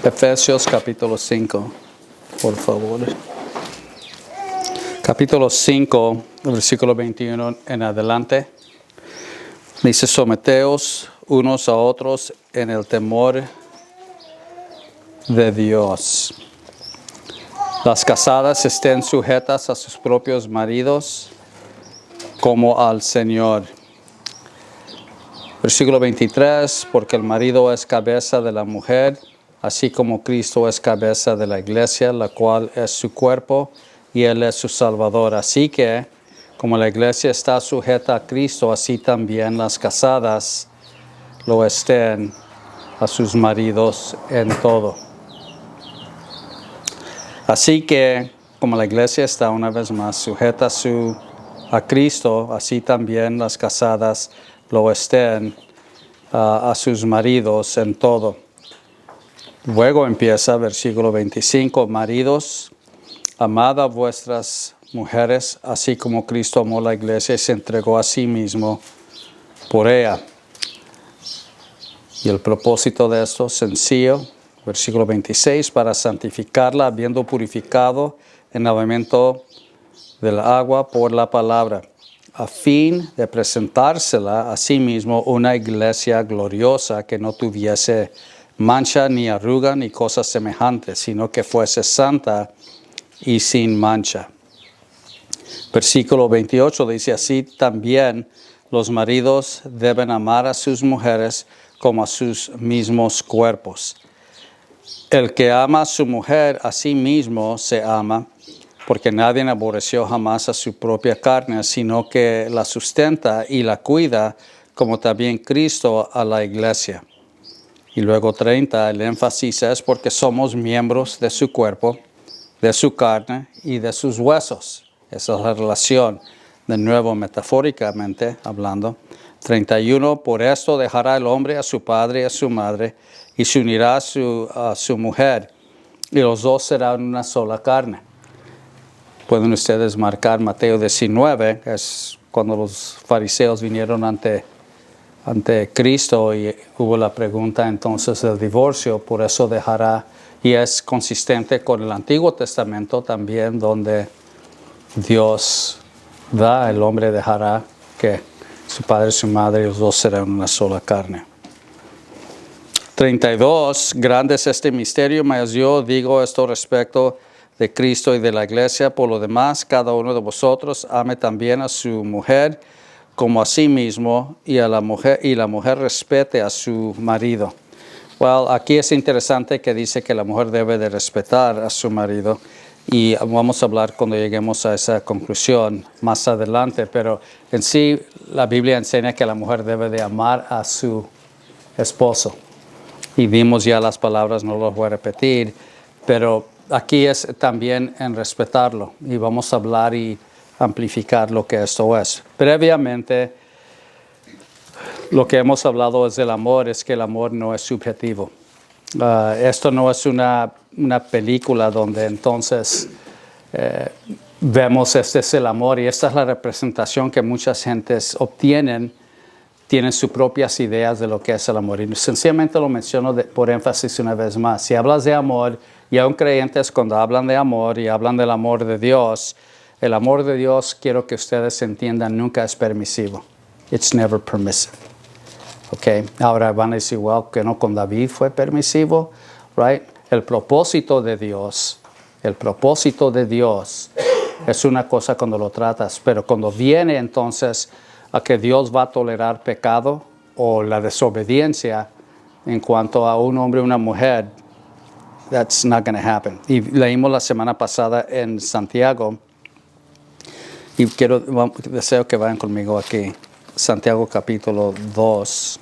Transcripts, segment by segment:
Efesios capítulo 5, por favor. Capítulo 5, versículo 21 en adelante. Dice, someteos unos a otros en el temor de Dios. Las casadas estén sujetas a sus propios maridos como al Señor. Versículo 23, porque el marido es cabeza de la mujer, así como Cristo es cabeza de la iglesia, la cual es su cuerpo y Él es su Salvador. Así que, como la iglesia está sujeta a Cristo, así también las casadas lo estén a sus maridos en todo. Así que, como la iglesia está una vez más sujeta a Cristo, así también las casadas lo estén a sus maridos en todo. Luego empieza versículo 25, maridos, amad a vuestras mujeres, así como Cristo amó la iglesia y se entregó a sí mismo por ella. Y el propósito de esto es sencillo, versículo 26, para santificarla, habiendo purificado el lavamiento del agua por la palabra, a fin de presentársela a sí mismo una iglesia gloriosa que no tuviese mancha ni arruga ni cosas semejantes, sino que fuese santa y sin mancha. Versículo 28 dice, así también los maridos deben amar a sus mujeres como a sus mismos cuerpos. El que ama a su mujer a sí mismo se ama, porque nadie aborreció jamás a su propia carne, sino que la sustenta y la cuida, como también Cristo a la iglesia. Y luego 30, el énfasis es porque somos miembros de su cuerpo, de su carne y de sus huesos. Esa es la relación, de nuevo metafóricamente hablando. 31, por esto dejará el hombre a su padre y a su madre, y se unirá a su mujer, y los dos serán una sola carne. Pueden ustedes marcar Mateo 19, es cuando los fariseos vinieron ante Cristo y hubo la pregunta entonces del divorcio, por eso dejará, y es consistente con el Antiguo Testamento también, donde Dios da, el hombre dejará que su padre y su madre, los dos serán una sola carne. 32, grande es este misterio, mas yo digo esto respecto de Cristo y de la iglesia. Por lo demás, cada uno de vosotros ame también a su mujer como a sí mismo, y la mujer respete a su marido. Well, aquí es interesante que dice que la mujer debe de respetar a su marido, y vamos a hablar cuando lleguemos a esa conclusión más adelante, pero en sí la Biblia enseña que la mujer debe de amar a su esposo. Y vimos ya las palabras, no las voy a repetir, pero aquí es también en respetarlo, y vamos a hablar y amplificar lo que esto es. Previamente, lo que hemos hablado es del amor, es que el amor no es subjetivo. Esto no es una película donde entonces vemos este es el amor, y esta es la representación que muchas gentes obtienen, tienen sus propias ideas de lo que es el amor. Y sencillamente lo menciono por énfasis una vez más. Si hablas de amor, y aún creyentes cuando hablan de amor y hablan del amor de Dios, el amor de Dios, quiero que ustedes entiendan, nunca es permisivo. It's never permissive. Okay. Ahora van a decir, well, que no con David fue permisivo, right? El propósito de Dios es una cosa cuando lo tratas, pero cuando viene entonces a que Dios va a tolerar pecado o la desobediencia en cuanto a un hombre o una mujer, that's not going to happen. Y leímos la semana pasada en Santiago, y deseo que vayan conmigo aquí, Santiago capítulo 2.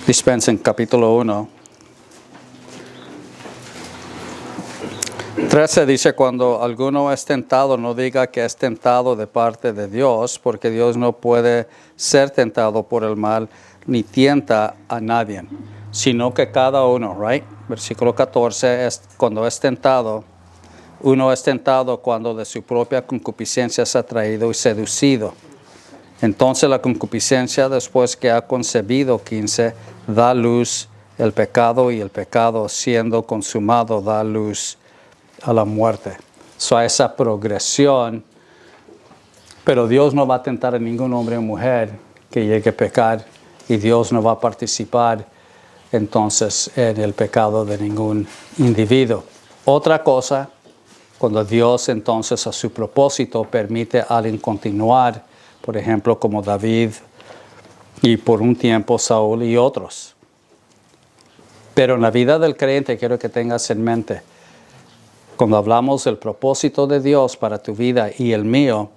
Dispensen capítulo 1. 13 dice, cuando alguno es tentado, no diga que es tentado de parte de Dios, porque Dios no puede ser tentado por el mal, ni tienta a nadie, sino que cada uno, right? Versículo 14, cuando es tentado, Uno es tentado cuando de su propia concupiscencia es atraído y seducido. Entonces la concupiscencia, después que ha concebido, 15, da luz el pecado, y el pecado, siendo consumado, da luz a la muerte. So, esa progresión, pero Dios no va a tentar a ningún hombre o mujer que llegue a pecar, y Dios no va a participar entonces en el pecado de ningún individuo. Otra cosa, cuando Dios entonces a su propósito permite a alguien continuar, por ejemplo como David y por un tiempo Saúl y otros. Pero en la vida del creyente quiero que tengas en mente, cuando hablamos del propósito de Dios para tu vida y el mío,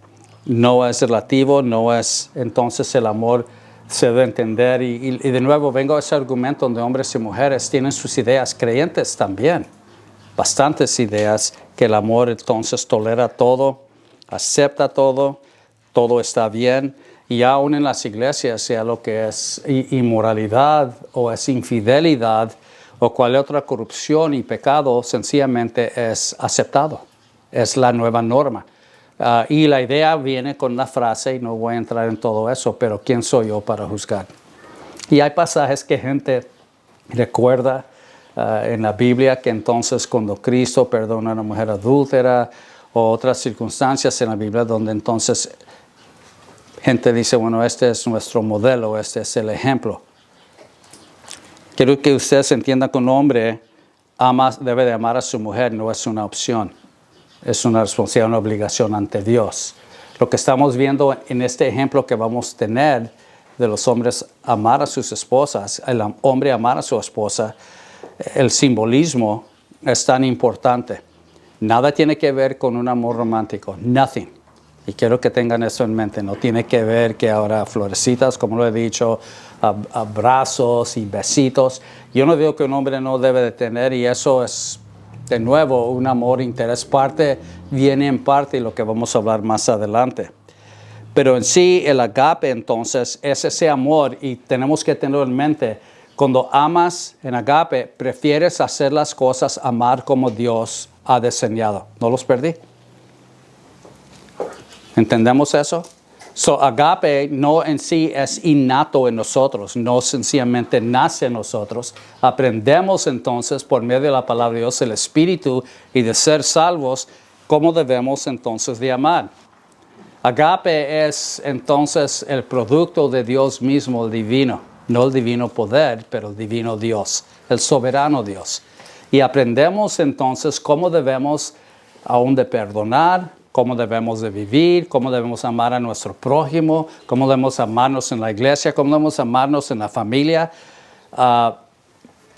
no es relativo, no es entonces el amor se debe entender. Y de nuevo vengo a ese argumento donde hombres y mujeres tienen sus ideas, creyentes también, bastantes ideas, que el amor entonces tolera todo, acepta todo, todo está bien. Y aún en las iglesias, sea lo que es inmoralidad o es infidelidad o cualquier otra corrupción y pecado, sencillamente es aceptado, es la nueva norma. Y la idea viene con una frase, y no voy a entrar en todo eso, pero ¿quién soy yo para juzgar? Y hay pasajes que gente recuerda en la Biblia, que entonces cuando Cristo perdona a una mujer adúltera, o otras circunstancias en la Biblia donde entonces gente dice, bueno, este es nuestro modelo, este es el ejemplo. Quiero que ustedes entiendan que un hombre debe de amar a su mujer, no es una opción. Es una responsabilidad, una obligación ante Dios. Lo que estamos viendo en este ejemplo que vamos a tener de los hombres amar a sus esposas, el hombre amar a su esposa, el simbolismo es tan importante. Nada tiene que ver con un amor romántico, nothing. Y quiero que tengan eso en mente. No tiene que ver que ahora florecitas, como lo he dicho, abrazos y besitos. Yo no digo que un hombre no debe de tener, y eso es, de nuevo, un amor, interés, viene en parte, y lo que vamos a hablar más adelante. Pero en sí, el agape, entonces, es ese amor, y tenemos que tenerlo en mente. Cuando amas en agape, prefieres hacer las cosas, amar como Dios ha diseñado. ¿No los perdí? ¿Entendemos eso? So, agape no en sí es innato en nosotros, no sencillamente nace en nosotros. Aprendemos entonces por medio de la palabra de Dios, el Espíritu, y de ser salvos, cómo debemos entonces de amar. Agape es entonces el producto de Dios mismo, el divino. No el divino poder, pero el divino Dios, el soberano Dios. Y aprendemos entonces cómo debemos aún de perdonar, cómo debemos de vivir, cómo debemos amar a nuestro prójimo, cómo debemos amarnos en la iglesia, cómo debemos amarnos en la familia.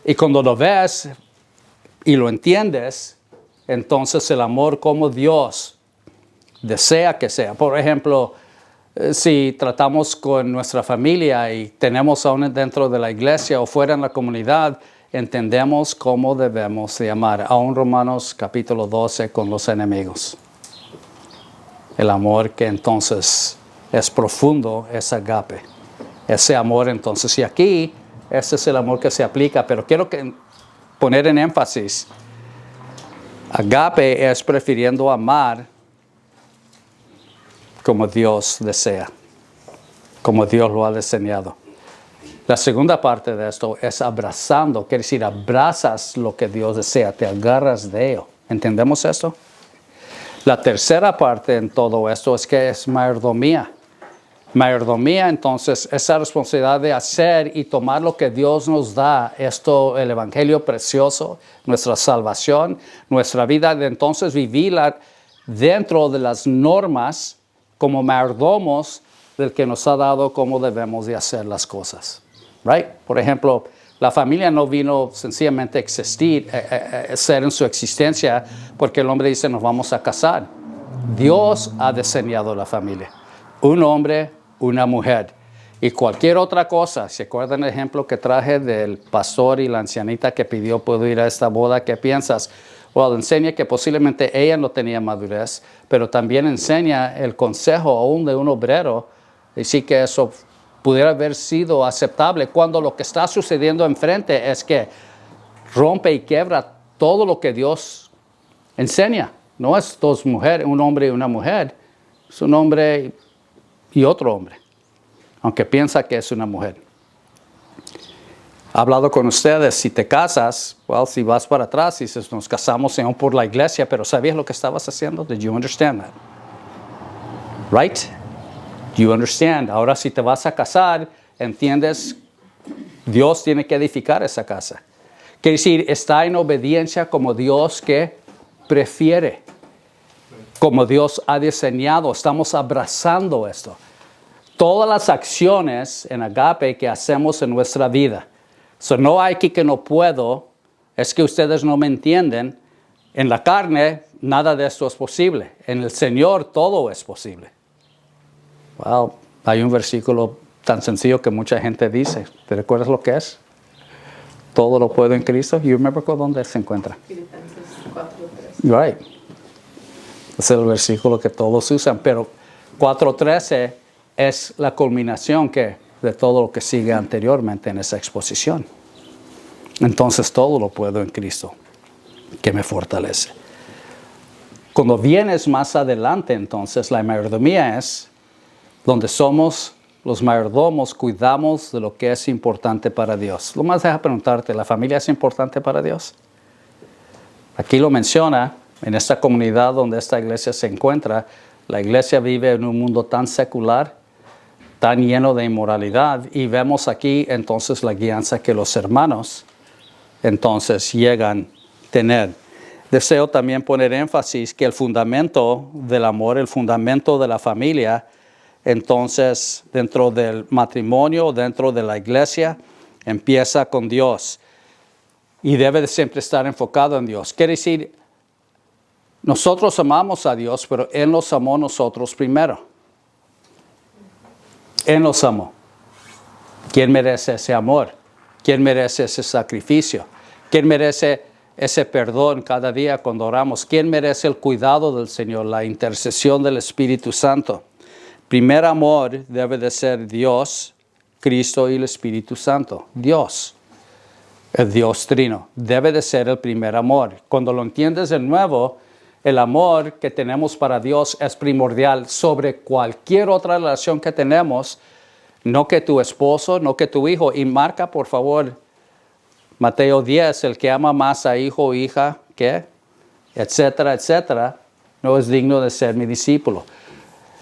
Y cuando lo ves y lo entiendes, entonces el amor como Dios desea que sea. Por ejemplo, si tratamos con nuestra familia y tenemos aún dentro de la iglesia o fuera en la comunidad, entendemos cómo debemos de amar. Aún Romanos capítulo 12 con los enemigos. El amor que entonces es profundo, es agape. Ese amor entonces, y aquí, ese es el amor que se aplica, pero quiero poner en énfasis, agape es prefiriendo amar como Dios desea, como Dios lo ha diseñado. La segunda parte de esto es abrazando, quiere decir, abrazas lo que Dios desea, te agarras de ello. ¿Entendemos esto? La tercera parte en todo esto es que es mayordomía. Mayordomía, entonces, esa responsabilidad de hacer y tomar lo que Dios nos da, esto, el evangelio precioso, nuestra salvación, nuestra vida, de entonces vivirla dentro de las normas como mayordomos del que nos ha dado cómo debemos de hacer las cosas. Right? Por ejemplo, la familia no vino sencillamente a existir, ser en su existencia, porque el hombre dice nos vamos a casar. Dios ha diseñado la familia. Un hombre, una mujer. Y cualquier otra cosa, ¿se acuerdan el ejemplo que traje del pastor y la ancianita que pidió puedo ir a esta boda? ¿Qué piensas? Well, enseña que posiblemente ella no tenía madurez, pero también enseña el consejo aún de un obrero, y sí que eso pudiera haber sido aceptable cuando lo que está sucediendo enfrente es que rompe y quiebra todo lo que Dios enseña. No es dos mujeres, un hombre y una mujer. Es un hombre y otro hombre, aunque piensa que es una mujer. He hablado con ustedes, si te casas, si vas para atrás y dices, nos casamos aún por la iglesia, pero ¿sabías lo que estabas haciendo? Did you understand that? Right? Do you understand? Ahora si te vas a casar, entiendes, Dios tiene que edificar esa casa. Quiere decir, está en obediencia como Dios que prefiere, como Dios ha diseñado. Estamos abrazando esto. Todas las acciones en Agape que hacemos en nuestra vida. No hay que no puedo, es que ustedes no me entienden. En la carne, nada de esto es posible. En el Señor, todo es posible. Hay un versículo tan sencillo que mucha gente dice. ¿Te recuerdas lo que es? Todo lo puedo en Cristo. You remember dónde se encuentra? Filipenses 4:13. Right. Es el versículo que todos usan, pero 4:13 es la culminación de todo lo que sigue anteriormente en esa exposición. Entonces todo lo puedo en Cristo, que me fortalece. Cuando vienes más adelante, entonces la mayordomía es donde somos los mayordomos, cuidamos de lo que es importante para Dios. Lo más deja preguntarte, ¿la familia es importante para Dios? Aquí lo menciona, en esta comunidad donde esta iglesia se encuentra, la iglesia vive en un mundo tan secular, tan lleno de inmoralidad, y vemos aquí entonces la guianza que los hermanos entonces llegan a tener. Deseo también poner énfasis que el fundamento del amor, el fundamento de la familia, entonces dentro del matrimonio, dentro de la iglesia, empieza con Dios y debe de siempre estar enfocado en Dios. Quiere decir, nosotros amamos a Dios, pero Él nos amó a nosotros primero. Él nos amó. ¿Quién merece ese amor? ¿Quién merece ese sacrificio? ¿Quién merece ese perdón cada día cuando oramos? ¿Quién merece el cuidado del Señor, la intercesión del Espíritu Santo? Primer amor debe de ser Dios, Cristo y el Espíritu Santo. Dios, el Dios trino, debe de ser el primer amor. Cuando lo entiendes de nuevo, el amor que tenemos para Dios es primordial sobre cualquier otra relación que tenemos, no que tu esposo, no que tu hijo. Y marca, por favor, Mateo 10, el que ama más a hijo o hija, ¿qué? Etcétera, etcétera, no es digno de ser mi discípulo.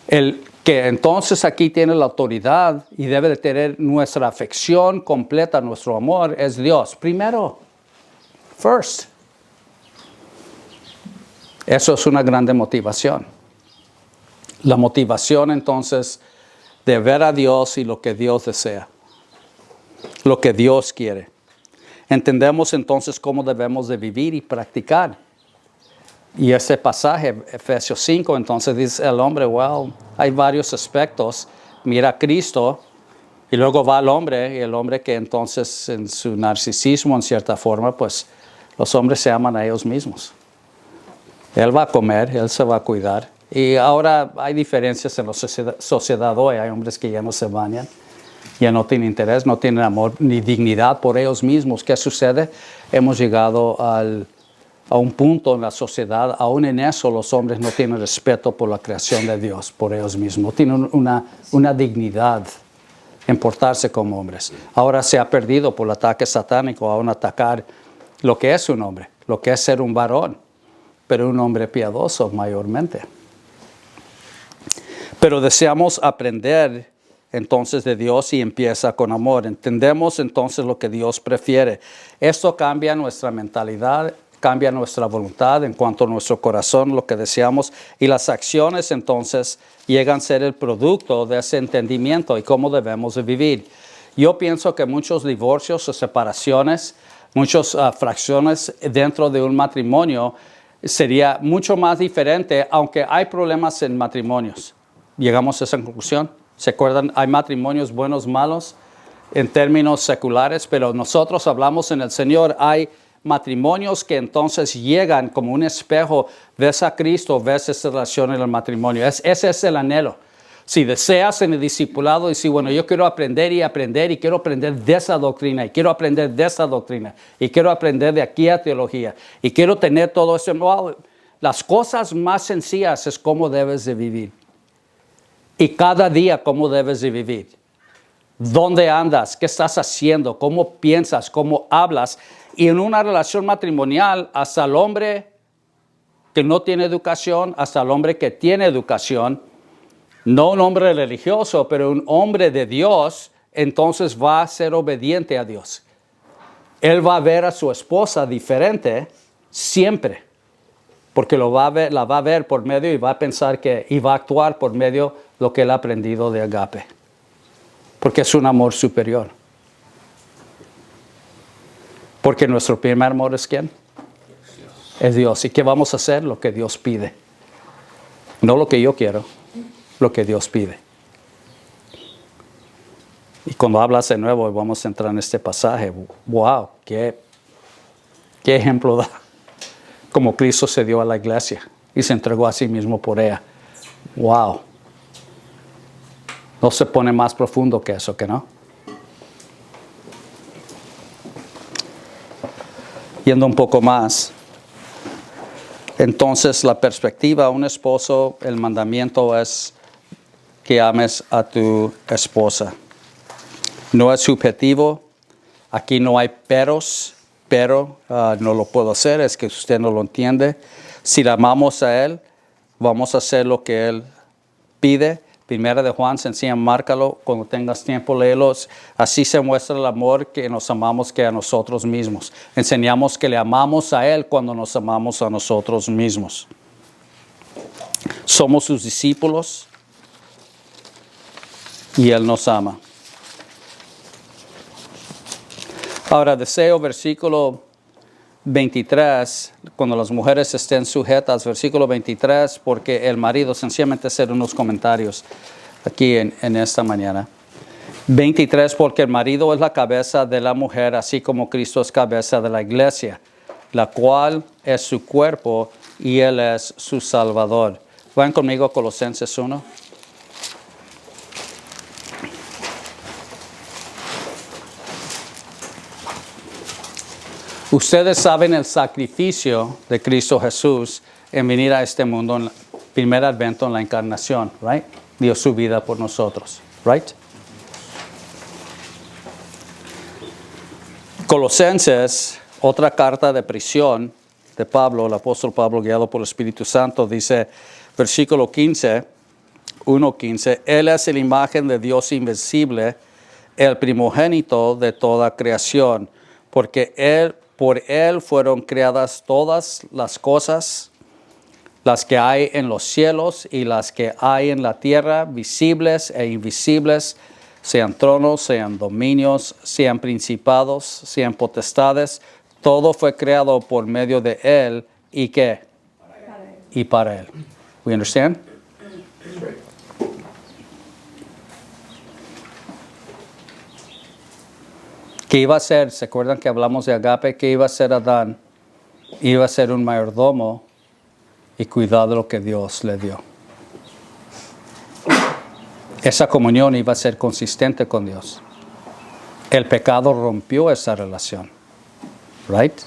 El que entonces aquí tiene la autoridad y debe de tener nuestra afección completa, nuestro amor, es Dios. Primero, first. Eso es una grande motivación. La motivación entonces de ver a Dios y lo que Dios desea, lo que Dios quiere. Entendemos entonces cómo debemos de vivir y practicar. Y ese pasaje, Efesios 5, entonces dice el hombre, hay varios aspectos. Mira a Cristo y luego va al hombre, y el hombre que entonces en su narcisismo, en cierta forma, pues los hombres se aman a ellos mismos. Él va a comer, él se va a cuidar. Y ahora hay diferencias en la sociedad hoy. Hay hombres que ya no se bañan, ya no tienen interés, no tienen amor ni dignidad por ellos mismos. ¿Qué sucede? Hemos llegado a un punto en la sociedad, aún en eso los hombres no tienen respeto por la creación de Dios, por ellos mismos. No tienen una dignidad en portarse como hombres. Ahora se ha perdido por el ataque satánico a atacar lo que es un hombre, lo que es ser un varón, pero un hombre piadoso mayormente. Pero deseamos aprender entonces de Dios y empieza con amor. Entendemos entonces lo que Dios prefiere. Esto cambia nuestra mentalidad, cambia nuestra voluntad en cuanto a nuestro corazón, lo que deseamos, y las acciones entonces llegan a ser el producto de ese entendimiento y cómo debemos de vivir. Yo pienso que muchos divorcios o separaciones, muchas fracciones dentro de un matrimonio sería mucho más diferente, aunque hay problemas en matrimonios. Llegamos a esa conclusión. ¿Se acuerdan? Hay matrimonios buenos, malos en términos seculares, pero nosotros hablamos en el Señor. Hay matrimonios que entonces llegan como un espejo. Ves a Cristo, ves esa relación en el matrimonio. Ese es el anhelo. Si deseas en el discipulado y si, bueno, yo quiero aprender y quiero aprender de esa doctrina y quiero aprender de esa doctrina y quiero aprender de aquí a teología y quiero tener todo eso, las cosas más sencillas es cómo debes de vivir. Y cada día cómo debes de vivir. ¿Dónde andas? ¿Qué estás haciendo? ¿Cómo piensas? ¿Cómo hablas? Y en una relación matrimonial, hasta el hombre que no tiene educación, hasta el hombre que tiene educación, no un hombre religioso, pero un hombre de Dios, entonces va a ser obediente a Dios. Él va a ver a su esposa diferente siempre, porque la va a ver por medio y va a pensar y va a actuar por medio de lo que él ha aprendido de agape, porque es un amor superior. Porque nuestro primer amor es ¿quién? Es Dios. ¿Y qué vamos a hacer? Lo que Dios pide. No lo que yo quiero, lo que Dios pide. Y cuando hablas de nuevo, vamos a entrar en este pasaje. ¡Wow! ¿Qué ejemplo da? Como Cristo se dio a la iglesia y se entregó a sí mismo por ella. ¡Wow! No se pone más profundo que eso, ¿que no? Yendo un poco más. Entonces, la perspectiva de un esposo, el mandamiento es que ames a tu esposa. No es subjetivo. Aquí no hay peros, pero no lo puedo hacer, es que usted no lo entiende. Si le amamos a Él, vamos a hacer lo que Él pide. Primera de Juan, sencilla, márcalo, cuando tengas tiempo, léelos. Así se muestra el amor que nos amamos que a nosotros mismos. Enseñamos que le amamos a Él cuando nos amamos a nosotros mismos. Somos sus discípulos y Él nos ama. Ahora, deseo, versículo 23, cuando las mujeres estén sujetas, versículo 23, porque el marido, sencillamente hacer unos comentarios aquí en esta mañana. 23, porque el marido es la cabeza de la mujer, así como Cristo es cabeza de la iglesia, la cual es su cuerpo y Él es su Salvador. Vayan conmigo a Colosenses 1. Ustedes saben el sacrificio de Cristo Jesús en venir a este mundo en el primer advento en la encarnación, right? Dio su vida por nosotros, right? Colosenses, otra carta de prisión de Pablo, el apóstol Pablo guiado por el Espíritu Santo, dice, versículo 15, 1:15, Él es la imagen de Dios invencible, el primogénito de toda creación, porque por Él fueron creadas todas las cosas, las que hay en los cielos y las que hay en la tierra, visibles e invisibles, sean tronos, sean dominios, sean principados, sean potestades. Todo fue creado por medio de Él y ¿qué? Y para Él. We understand? ¿Qué iba a ser? ¿Se acuerdan que hablamos de agape? ¿Qué iba a ser Adán? Iba a ser un mayordomo y cuidar de lo que Dios le dio. Esa comunión iba a ser consistente con Dios. El pecado rompió esa relación. Right?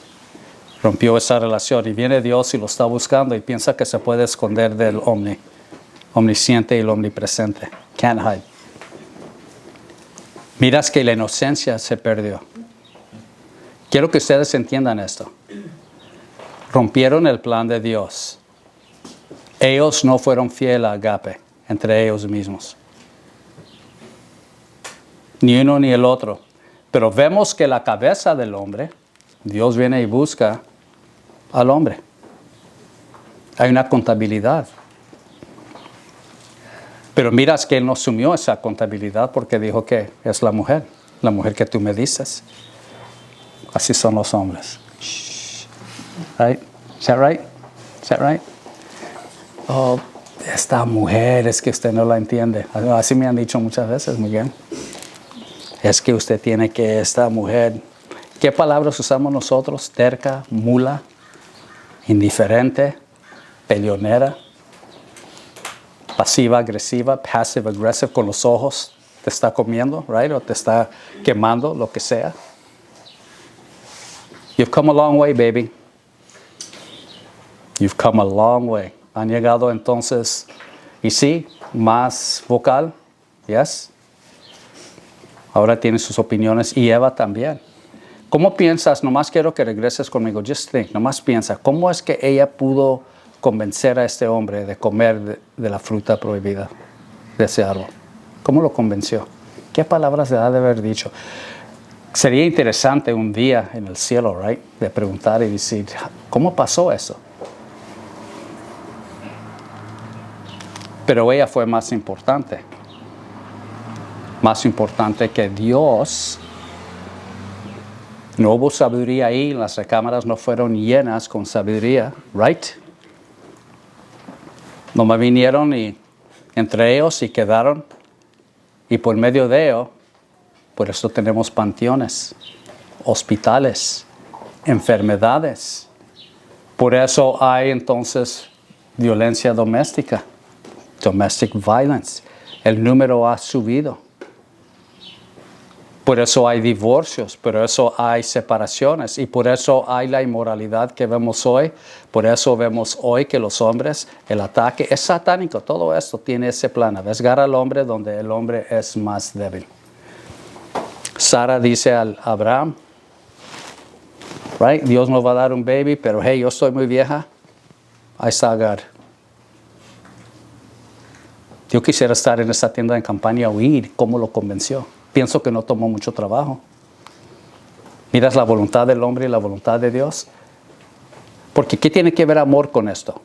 Rompió esa relación y viene Dios y lo está buscando y piensa que se puede esconder del omnisciente y el omnipresente. Can't hide. Miras que la inocencia se perdió. Quiero que ustedes entiendan esto. Rompieron el plan de Dios. Ellos no fueron fieles a agape entre ellos mismos. Ni uno ni el otro. Pero vemos que la cabeza del hombre, Dios viene y busca al hombre. Hay una contabilidad. Pero miras que Él no asumió esa contabilidad porque dijo que es la mujer que tú me dices. Así son los hombres. Right? Is that right? Is that right? Oh, esta mujer es que usted no la entiende. Así me han dicho muchas veces, Miguel. Es que usted tiene que esta mujer. ¿Qué palabras usamos nosotros? Terca, mula, indiferente, peleonera. Pasiva, agresiva, passive, aggressive, con los ojos, te está comiendo, right? O te está quemando, lo que sea. You've come a long way, baby. You've come a long way. Han llegado entonces, y sí, más vocal. Yes. Ahora tiene sus opiniones y Eva también. ¿Cómo piensas? Nomás quiero que regreses conmigo. Just think. Nomás piensa. ¿Cómo es que ella pudo convencer a este hombre de comer de la fruta prohibida de ese árbol? ¿Cómo lo convenció? ¿Qué palabras le ha de haber dicho? Sería interesante un día en el cielo, right? De preguntar y decir, ¿cómo pasó eso? Pero ella fue más importante. Más importante que Dios. No hubo sabiduría ahí, las recámaras no fueron llenas con sabiduría, right? No me vinieron y entre ellos y quedaron. Y por medio de ello, por eso tenemos panteones, hospitales, enfermedades. Por eso hay entonces violencia doméstica, domestic violence. El número ha subido. Por eso hay divorcios, por eso hay separaciones y por eso hay la inmoralidad que vemos hoy. Por eso vemos hoy que los hombres, el ataque es satánico. Todo esto tiene ese plan, arriesgar al hombre donde el hombre es más débil. Sara dice a Abraham, right? Dios nos va a dar un baby, pero hey, yo estoy muy vieja. Ahí está Agar. Yo quisiera estar en esa tienda de campaña, oír cómo lo convenció. Pienso que no tomó mucho trabajo. Miras la voluntad del hombre y la voluntad de Dios. Porque ¿qué tiene que ver amor con esto?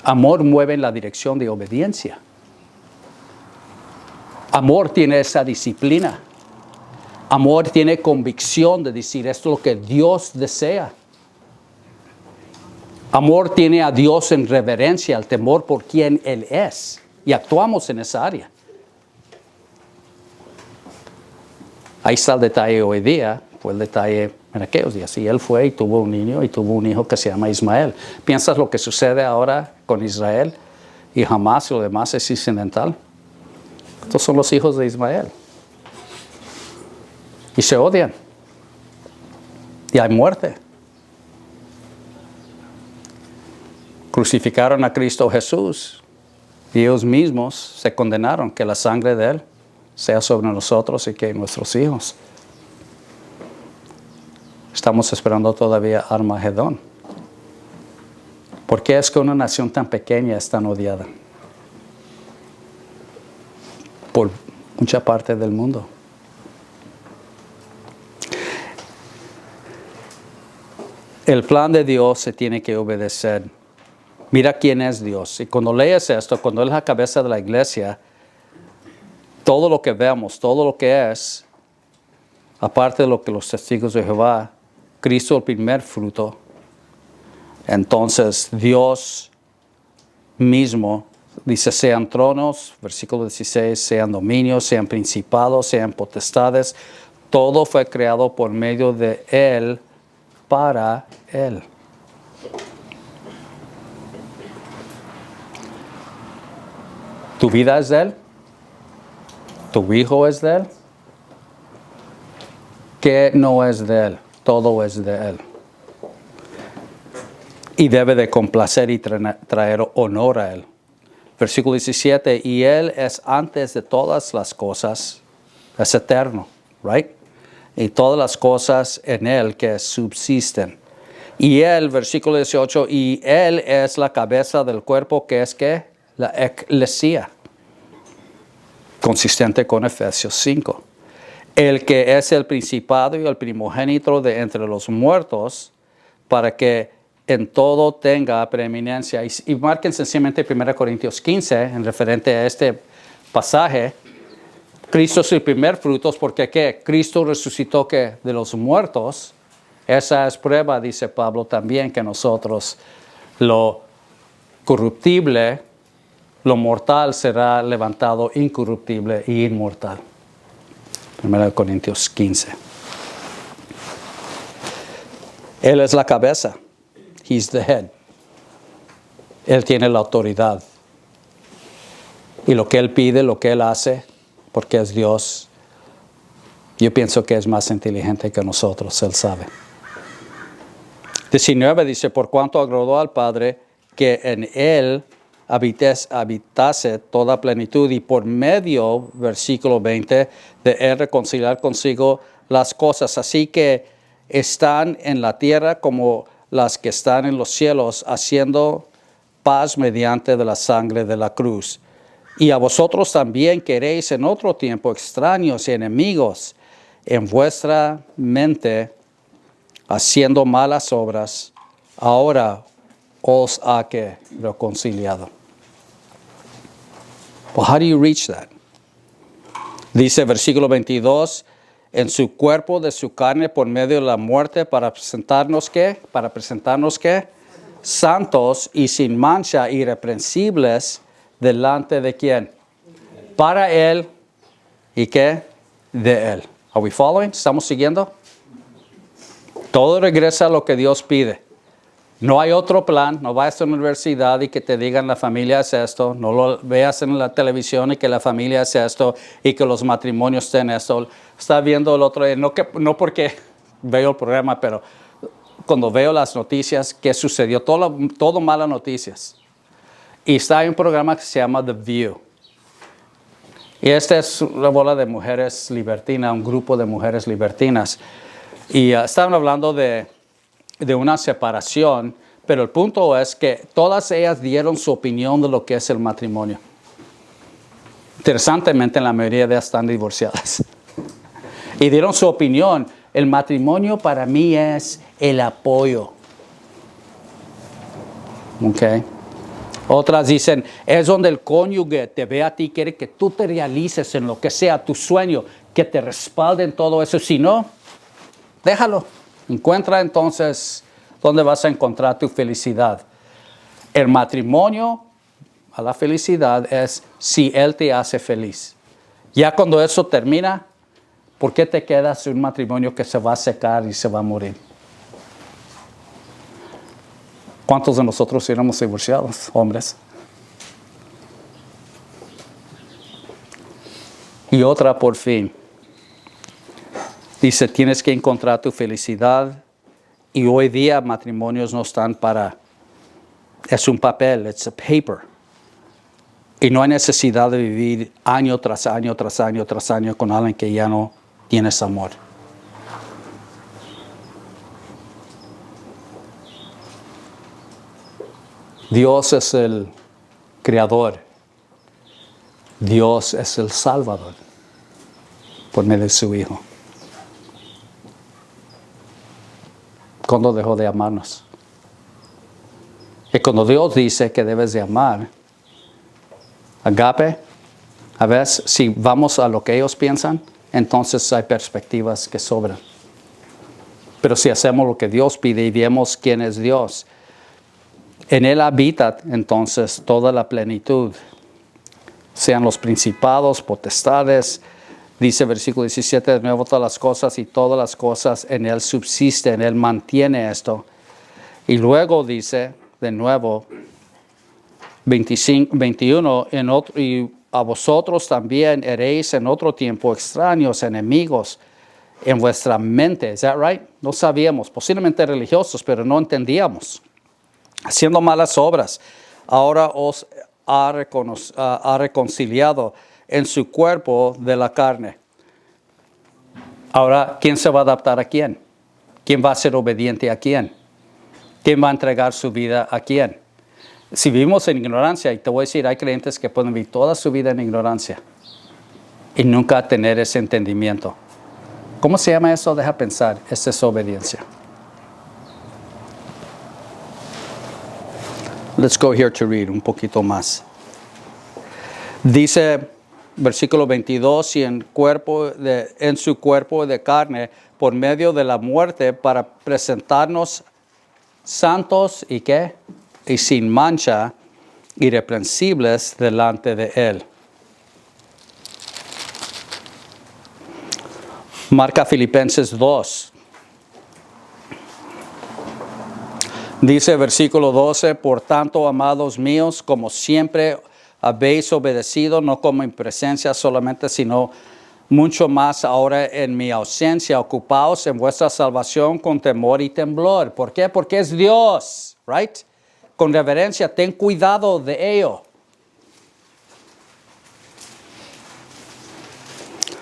Amor mueve en la dirección de obediencia. Amor tiene esa disciplina. Amor tiene convicción de decir esto es lo que Dios desea. Amor tiene a Dios en reverencia, el temor por quien Él es. Y actuamos en esa área. Ahí está el detalle hoy día, fue el detalle en aquellos días. Y él fue y tuvo un niño y tuvo un hijo que se llama Ismael. ¿Piensas lo que sucede ahora con Israel y Hamás y lo demás es incidental? Estos son los hijos de Ismael. Y se odian. Y hay muerte. Crucificaron a Cristo Jesús y ellos mismos se condenaron que la sangre de Él sea sobre nosotros y que nuestros hijos. Estamos esperando todavía Armagedón. ¿Por qué es que una nación tan pequeña es tan odiada? Por mucha parte del mundo. El plan de Dios se tiene que obedecer. Mira quién es Dios. Y cuando lees esto, cuando Él es la cabeza de la iglesia, todo lo que vemos, todo lo que es, aparte de lo que los testigos de Jehová, Cristo el primer fruto, entonces Dios mismo dice sean tronos, versículo 16, sean dominios, sean principados, sean potestades, todo fue creado por medio de Él, para Él. ¿Tu vida es de Él? ¿Tu hijo es de Él? ¿Qué no es de Él? Todo es de Él. Y debe de complacer y traer honor a Él. Versículo 17, y Él es antes de todas las cosas, es eterno, right? Y todas las cosas en Él que subsisten. Y Él, versículo 18, y Él es la cabeza del cuerpo que es ¿qué? La eclesia. Consistente con Efesios 5. El que es el principado y el primogénito de entre los muertos, para que en todo tenga preeminencia. Y marquen sencillamente 1 Corintios 15, en referente a este pasaje. Cristo es el primer fruto, porque ¿qué? Cristo resucitó ¿qué? De los muertos. Esa es prueba, dice Pablo también, que nosotros lo corruptible, lo mortal será levantado incorruptible e inmortal. 1 Corintios 15. Él es la cabeza. He's the head. Él tiene la autoridad. Y lo que Él pide, lo que Él hace, porque es Dios, yo pienso que es más inteligente que nosotros. Él sabe. 19 dice, por cuanto agradó al Padre que en él habitase toda plenitud y por medio, versículo 20, de él reconciliar consigo las cosas, así que están en la tierra como las que están en los cielos, haciendo paz mediante de la sangre de la cruz. Y a vosotros también queréis en otro tiempo extraños y enemigos en vuestra mente, haciendo malas obras, ahora os ha que reconciliado. Well, how do you reach that? Dice versículo 22, en su cuerpo de su carne por medio de la muerte para presentarnos ¿qué? Para presentarnos ¿qué? Santos y sin mancha, irreprensibles, delante de ¿quién? Para él y ¿qué? De él. Are we following? ¿Estamos siguiendo? Todo regresa a lo que Dios pide. No hay otro plan. No vayas a la universidad y que te digan la familia es esto. No lo veas en la televisión y que la familia es esto y que los matrimonios estén esto. Está viendo el otro día, no porque veo el programa, pero cuando veo las noticias, ¿qué sucedió? Todo malas noticias. Y está en un programa que se llama The View. Y esta es una bola de mujeres libertinas, un grupo de mujeres libertinas. Y estaban hablando de una separación, pero el punto es que todas ellas dieron su opinión de lo que es el matrimonio. Interesantemente, la mayoría de ellas están divorciadas. Y dieron su opinión. El matrimonio para mí es el apoyo. Okay. Otras dicen, es donde el cónyuge te ve a ti, quiere que tú te realices en lo que sea tu sueño, que te respalde en todo eso. Si no, déjalo. Encuentra entonces dónde vas a encontrar tu felicidad. El matrimonio a la felicidad es si él te hace feliz. Ya cuando eso termina, ¿por qué te quedas en un matrimonio que se va a secar y se va a morir? ¿Cuántos de nosotros éramos divorciados, hombres? Y otra por fin. Dice, tienes que encontrar tu felicidad. Y hoy día matrimonios no están para... Es un papel, it's a paper. Y no hay necesidad de vivir año tras año, tras año, tras año con alguien que ya no tienes amor. Dios es el creador. Dios es el salvador por medio de su Hijo. ¿Cuándo dejó de amarnos? Y cuando Dios dice que debes de amar, agape, a veces si vamos a lo que ellos piensan, entonces hay perspectivas que sobran. Pero si hacemos lo que Dios pide y vemos quién es Dios, en Él habita entonces toda la plenitud, sean los principados, potestades. Dice versículo 17, de nuevo todas las cosas y todas las cosas en Él subsisten, Él mantiene esto. Y luego dice de nuevo, 21, y a vosotros también eréis en otro tiempo extraños, enemigos en vuestra mente. ¿Es that right? No sabíamos, posiblemente religiosos, pero no entendíamos. Haciendo malas obras, ahora os ha reconciliado en su cuerpo de la carne. Ahora, ¿quién se va a adaptar a quién? ¿Quién va a ser obediente a quién? ¿Quién va a entregar su vida a quién? Si vivimos en ignorancia, y te voy a decir, hay creyentes que pueden vivir toda su vida en ignorancia y nunca tener ese entendimiento. ¿Cómo se llama eso? Deja pensar, esa es obediencia. Let's go here to read un poquito más. Dice, versículo 22, y en su cuerpo de carne, por medio de la muerte, para presentarnos santos y ¿qué? Y sin mancha, irreprensibles delante de Él. Marca Filipenses 2. Dice versículo 12, por tanto, amados míos, como siempre habéis obedecido, no como en presencia solamente, sino mucho más ahora en mi ausencia. Ocupaos en vuestra salvación con temor y temblor. ¿Por qué? Porque es Dios, right? Con reverencia, ten cuidado de ello.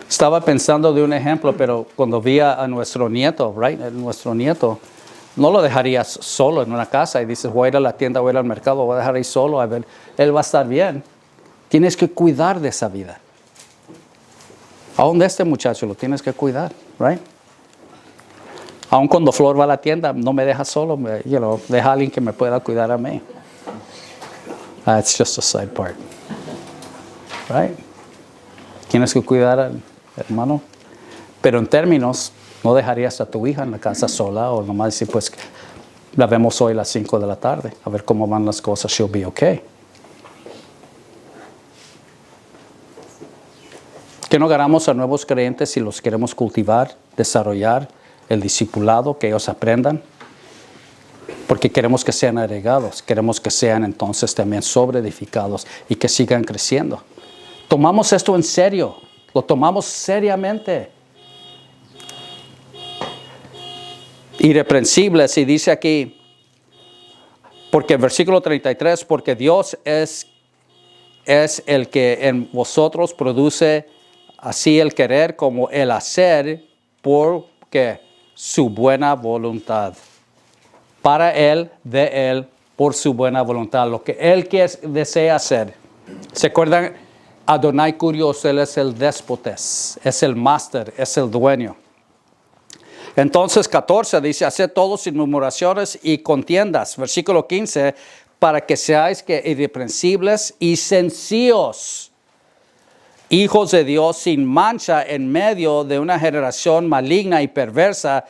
Estaba pensando de un ejemplo, pero cuando vi a nuestro nieto, right? Nuestro nieto, no lo dejarías solo en una casa y dices, voy a ir a la tienda, voy a ir al mercado, voy a dejar ahí solo, a ver, él va a estar bien. Tienes que cuidar de esa vida. Aún de este muchacho lo tienes que cuidar, right? Aún cuando Flor va a la tienda, no me deja solo, deja a alguien que me pueda cuidar a mí. That's just a side part, right? Tienes que cuidar al hermano. Pero en términos, no dejarías a tu hija en la casa sola o nomás decir, pues, la vemos hoy a las 5 de la tarde, a ver cómo van las cosas, she'll be okay. Que no agarramos a nuevos creyentes y los queremos cultivar, desarrollar el discipulado, que ellos aprendan, porque queremos que sean agregados, queremos que sean entonces también sobreedificados y que sigan creciendo. Tomamos esto en serio, lo tomamos seriamente. Irreprensibles, y dice aquí, porque el versículo 33, porque Dios es el que en vosotros produce así el querer como el hacer por su buena voluntad. Para Él, de Él, por su buena voluntad. Lo que Él desea hacer. ¿Se acuerdan? Adonai Kurios, Él es el déspotes, es el máster, es el dueño. Entonces 14 dice, haced todos sin murmuraciones y contiendas. Versículo 15, para que seáis irreprensibles y sencillos, hijos de Dios sin mancha en medio de una generación maligna y perversa,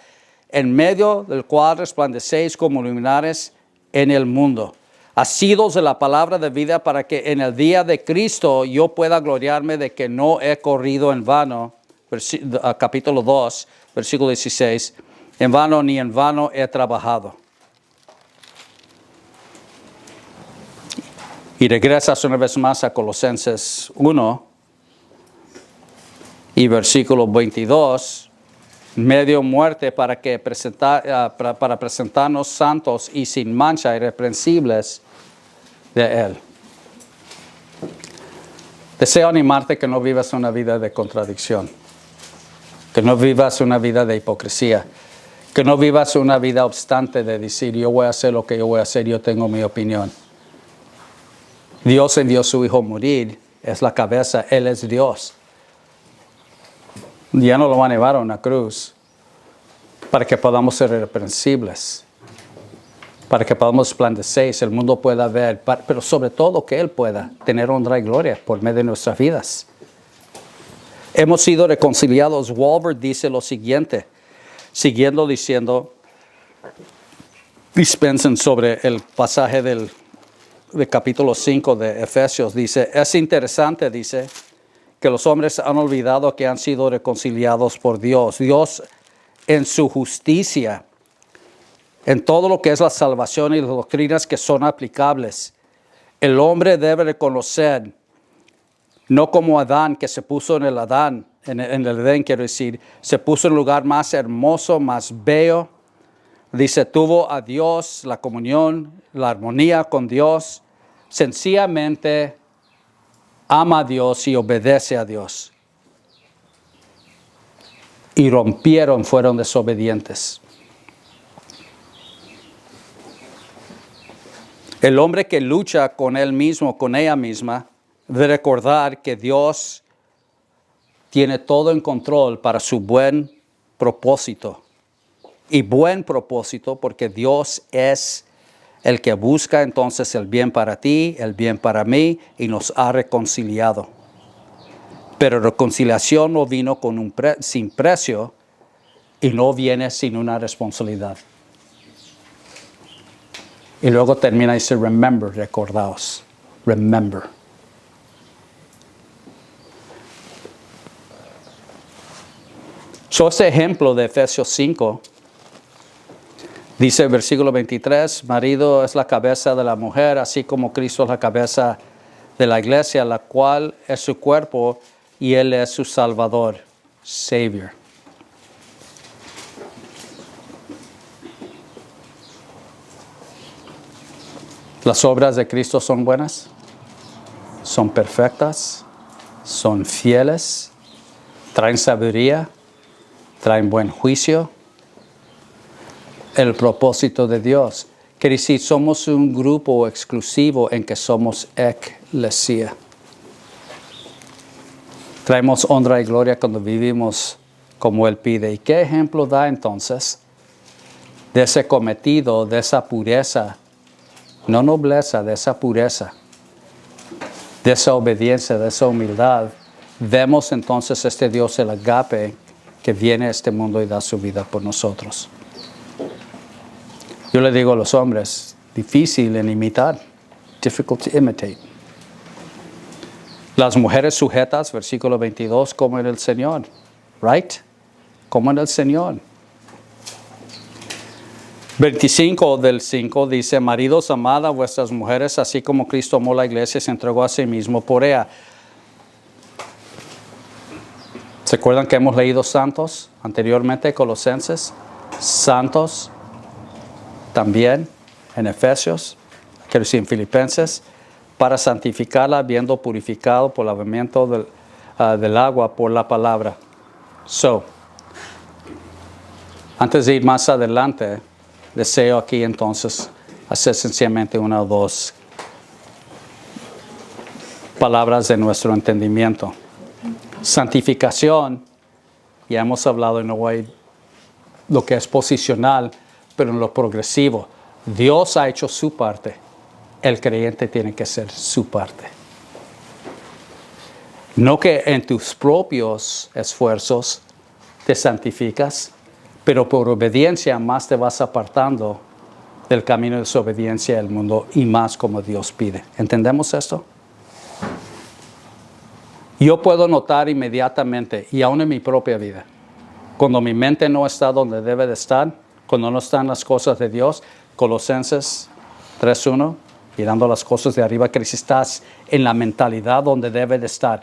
en medio del cual resplandecéis como luminares en el mundo. Asidos de la palabra de vida para que en el día de Cristo yo pueda gloriarme de que no he corrido en vano. Capítulo 2, versículo 16. En vano ni en vano he trabajado. Y regresas una vez más a Colosenses 1 y versículo 22. Medio muerte para presentarnos santos y sin mancha, irreprensibles de Él. Deseo animarte que no vivas una vida de contradicción, que no vivas una vida de hipocresía, que no vivas una vida obstante de decir yo voy a hacer lo que yo voy a hacer, yo tengo mi opinión. Dios envió a su Hijo a morir, es la cabeza, Él es Dios. Ya no lo van a llevar a una cruz para que podamos ser irreprensibles, para que podamos resplandecer, el mundo pueda ver, pero sobre todo que Él pueda tener honra y gloria por medio de nuestras vidas. Hemos sido reconciliados. Walbert dice lo siguiente, siguiendo diciendo, dispensen sobre el pasaje del capítulo 5 de Efesios, dice, es interesante, dice, que los hombres han olvidado que han sido reconciliados por Dios. Dios en su justicia, en todo lo que es la salvación y las doctrinas que son aplicables. El hombre debe reconocer, no como Adán, que se puso en el Edén, quiero decir, se puso en el lugar más hermoso, más bello. Dice, tuvo a Dios, la comunión, la armonía con Dios, sencillamente ama a Dios y obedece a Dios. Y fueron desobedientes. El hombre que lucha con él mismo, con ella misma, debe recordar que Dios tiene todo en control para su buen propósito. Y buen propósito porque Dios es el que busca entonces el bien para ti, el bien para mí, y nos ha reconciliado. Pero reconciliación no vino sin precio y no viene sin una responsabilidad. Y luego termina y dice, remember, recordaos, remember. Este ejemplo de Efesios 5, dice el versículo 23, marido es la cabeza de la mujer, así como Cristo es la cabeza de la iglesia, la cual es su cuerpo y Él es su Salvador. Savior. Las obras de Cristo son buenas, son perfectas, son fieles, traen sabiduría, traen buen juicio. El propósito de Dios. Quiere decir, somos un grupo exclusivo en que somos eclesia. Traemos honra y gloria cuando vivimos como Él pide. ¿Y qué ejemplo da entonces de ese cometido, de esa pureza? No nobleza, de esa pureza, de esa obediencia, de esa humildad. Vemos entonces este Dios, el agape, que viene a este mundo y da su vida por nosotros. Yo le digo a los hombres, difícil en imitar, difficult to imitate. Las mujeres sujetas, versículo 22, como en el Señor, right? Como en el Señor. 25 del 5 dice, maridos, amad a vuestras mujeres, así como Cristo amó la iglesia y se entregó a sí mismo por ella. ¿Se acuerdan que hemos leído santos anteriormente, Colosenses? Santos también en Efesios, quiero decir en Filipenses, para santificarla, habiendo purificado por el lavamiento del agua por la palabra. Antes de ir más adelante, deseo aquí entonces hacer sencillamente una o dos palabras de nuestro entendimiento. Santificación, ya hemos hablado en hoy lo que es posicional, pero en lo progresivo. Dios ha hecho su parte, el creyente tiene que hacer su parte. No que en tus propios esfuerzos te santificas, pero por obediencia más te vas apartando del camino de desobediencia del mundo y más como Dios pide. ¿Entendemos esto? Yo puedo notar inmediatamente, y aún en mi propia vida, cuando mi mente no está donde debe de estar, cuando no están las cosas de Dios, Colosenses 3:1, mirando las cosas de arriba, que si estás en la mentalidad donde debe de estar.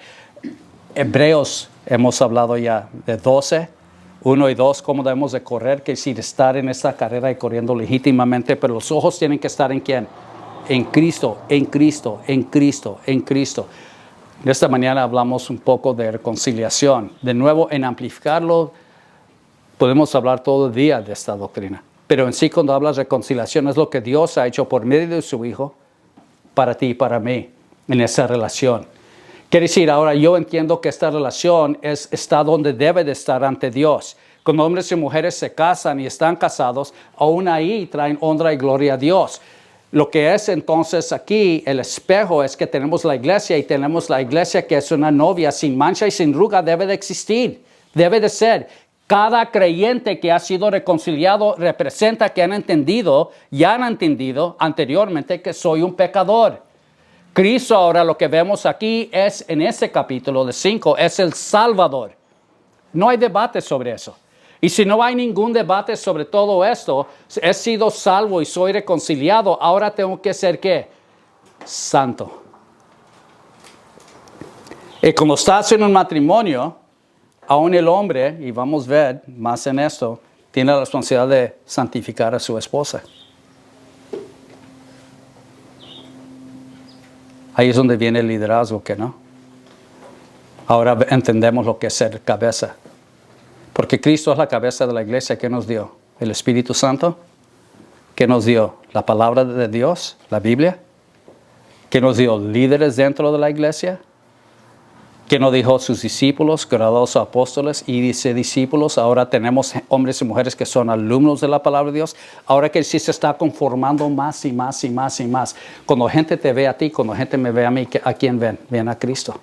Hebreos, hemos hablado ya de 12, 1 y 2, cómo debemos de correr, que si estar en esta carrera y corriendo legítimamente, pero los ojos tienen que estar ¿en quién? En Cristo, en Cristo, en Cristo, en Cristo. Esta mañana hablamos un poco de reconciliación. De nuevo, en amplificarlo, podemos hablar todo el día de esta doctrina. Pero en sí, cuando hablas de reconciliación, es lo que Dios ha hecho por medio de su Hijo para ti y para mí en esa relación. Quiere decir, ahora yo entiendo que esta relación está donde debe de estar ante Dios. Cuando hombres y mujeres se casan y están casados, aún ahí traen honra y gloria a Dios. Lo que es entonces aquí el espejo es que tenemos la iglesia y tenemos la iglesia que es una novia sin mancha y sin arruga, debe de existir, debe de ser. Cada creyente que ha sido reconciliado representa que ya han entendido anteriormente que soy un pecador. Cristo ahora lo que vemos aquí es en ese capítulo de 5, es el Salvador. No hay debate sobre eso. Y si no hay ningún debate sobre todo esto, he sido salvo y soy reconciliado, ahora tengo que ser ¿qué? Santo. Y cuando estás en un matrimonio, aún el hombre, y vamos a ver más en esto, tiene la responsabilidad de santificar a su esposa. Ahí es donde viene el liderazgo, ¿que no? Ahora entendemos lo que es ser cabeza. Porque Cristo es la cabeza de la iglesia. ¿Qué nos dio? El Espíritu Santo. ¿Qué nos dio? La palabra de Dios, la Biblia. ¿Qué nos dio? Líderes dentro de la iglesia. ¿Qué nos dijo sus discípulos, graduados apóstoles y dice discípulos? Ahora tenemos hombres y mujeres que son alumnos de la palabra de Dios. Ahora que sí se está conformando más y más y más y más. Cuando gente te ve a ti, cuando gente me ve a mí, ¿a quién ven? Ven a Cristo.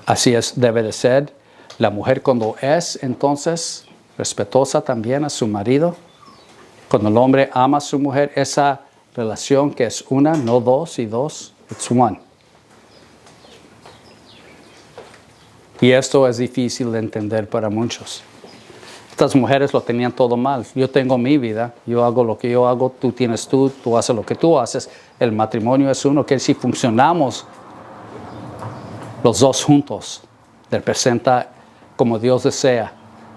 Así debe de ser. La mujer cuando es entonces respetuosa también a su marido. Cuando el hombre ama a su mujer, esa relación que es una, no dos y dos, it's one. Y esto es difícil de entender para muchos. Estas mujeres lo tenían todo mal. Yo tengo mi vida, yo hago lo que yo hago, tú tienes tú haces lo que tú haces. El matrimonio es uno que si funcionamos los dos juntos, representa como Dios desea,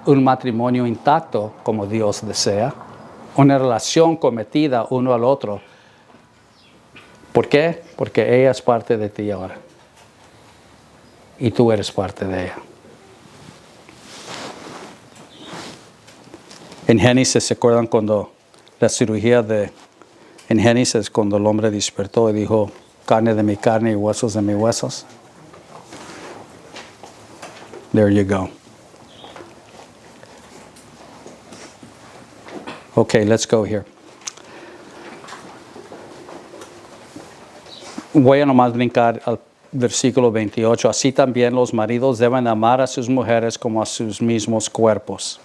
un matrimonio intacto como Dios desea, una relación cometida uno al otro. ¿Por qué? Porque ella es parte de ti ahora. Y tú eres parte de ella. En Génesis, ¿se acuerdan cuando la cirugía en Génesis, cuando el hombre despertó y dijo, carne de mi carne y huesos de mis huesos? There you go. Okay, let's go here. Voy a nomás brincar al versículo 28. Así también los maridos deben amar a sus mujeres como a sus mismos cuerpos.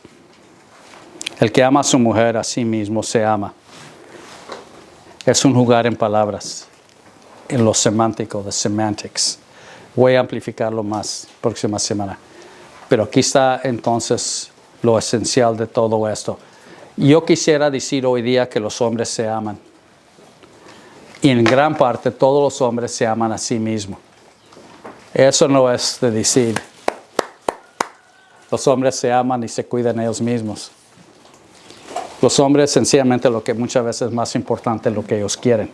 El que ama a su mujer a sí mismo se ama. Es un jugar en palabras, en lo semántico, the semantics. Voy a amplificarlo más próxima semana. Pero aquí está entonces lo esencial de todo esto. Yo quisiera decir hoy día que los hombres se aman. Y en gran parte todos los hombres se aman a sí mismos. Eso no es de decir, los hombres se aman y se cuidan ellos mismos. Los hombres sencillamente lo que muchas veces es más importante es lo que ellos quieren.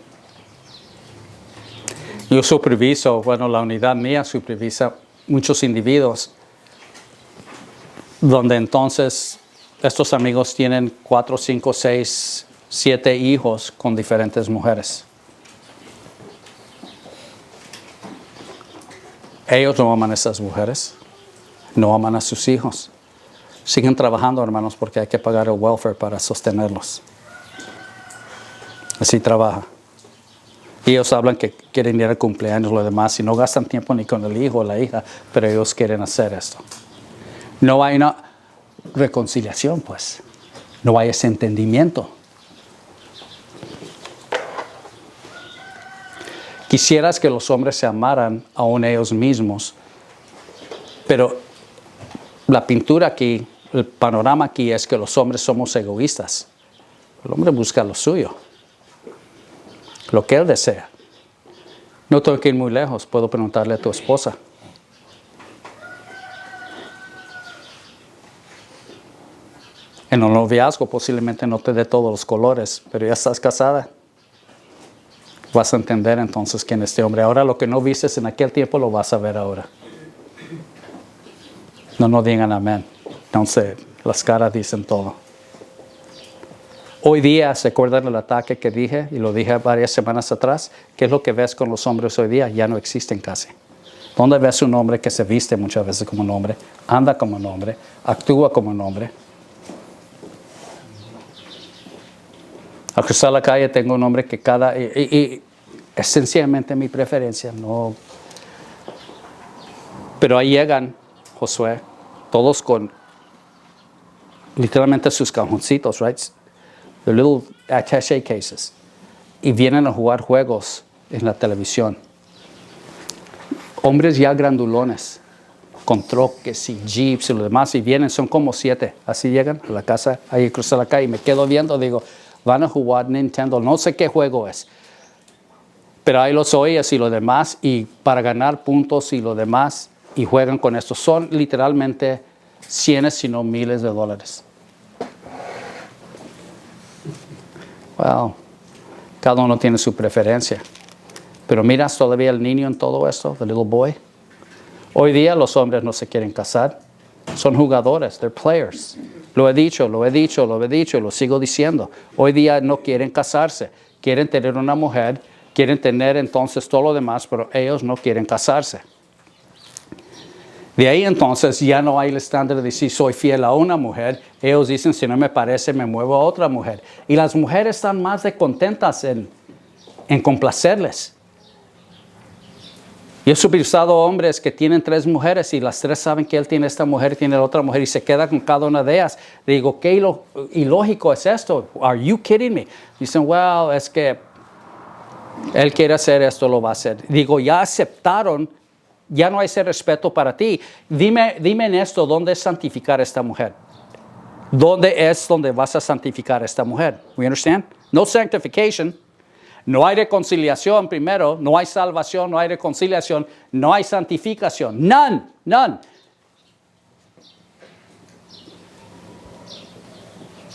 Yo superviso, la unidad mía supervisa muchos individuos donde entonces estos amigos tienen 4, 5, 6, 7 hijos con diferentes mujeres. Ellos no aman a esas mujeres, no aman a sus hijos. Siguen trabajando, hermanos, porque hay que pagar el welfare para sostenerlos. Así trabaja. Y ellos hablan que quieren ir al cumpleaños, lo demás, y no gastan tiempo ni con el hijo o la hija, pero ellos quieren hacer esto. No hay una reconciliación, pues. No hay ese entendimiento. Quisieras que los hombres se amaran aún ellos mismos, pero la pintura aquí, el panorama aquí es que los hombres somos egoístas. El hombre busca lo suyo, lo que él desea. No tengo que ir muy lejos, puedo preguntarle a tu esposa. En el noviazgo posiblemente no te dé todos los colores, pero ya estás casada. Vas a entender entonces quién es este hombre. Ahora lo que no vistes en aquel tiempo lo vas a ver ahora. No digan amén. Entonces las caras dicen todo. Hoy día, ¿se acuerdan del ataque que dije? Y lo dije varias semanas atrás. ¿Qué es lo que ves con los hombres hoy día? Ya no existen casi. ¿Dónde ves un hombre que se viste muchas veces como un hombre? Anda como un hombre. Actúa como un hombre. Al cruzar la calle tengo un hombre que y es sencillamente mi preferencia, no. Pero ahí llegan, Josué, todos con literalmente sus cajoncitos, right? The little attaché cases. Y vienen a jugar juegos en la televisión. Hombres ya grandulones, con troques y jeeps y lo demás, y vienen, son como 7. Así llegan a la casa, ahí cruzan la calle, y me quedo viendo, digo, van a jugar Nintendo, no sé qué juego es. Pero ahí los oyes y lo demás, y para ganar puntos y lo demás, y juegan con esto. Son literalmente cientos, si no miles de dólares. Wow. Cada uno tiene su preferencia. Pero miras todavía el niño en todo esto, the little boy. Hoy día los hombres no se quieren casar. Son jugadores, they're players. Lo he dicho, y lo sigo diciendo. Hoy día no quieren casarse. Quieren tener una mujer, quieren tener entonces todo lo demás, pero ellos no quieren casarse. De ahí entonces ya no hay el estándar de si soy fiel a una mujer. Ellos dicen, si no me parece, me muevo a otra mujer. Y las mujeres están más de contentas en complacerles. Yo he supervisado hombres que tienen 3 mujeres y las 3 saben que él tiene esta mujer, tiene la otra mujer y se queda con cada una de ellas. Digo, ¿qué ilógico es esto? Are you kidding me? Dicen, well, es que él quiere hacer esto, lo va a hacer. Digo, ya aceptaron, ya no hay ese respeto para ti. Dime en esto, ¿dónde es santificar a esta mujer? ¿Dónde es donde vas a santificar a esta mujer? We understand? No sanctification. No hay reconciliación primero, no hay salvación, no hay reconciliación, no hay santificación. None.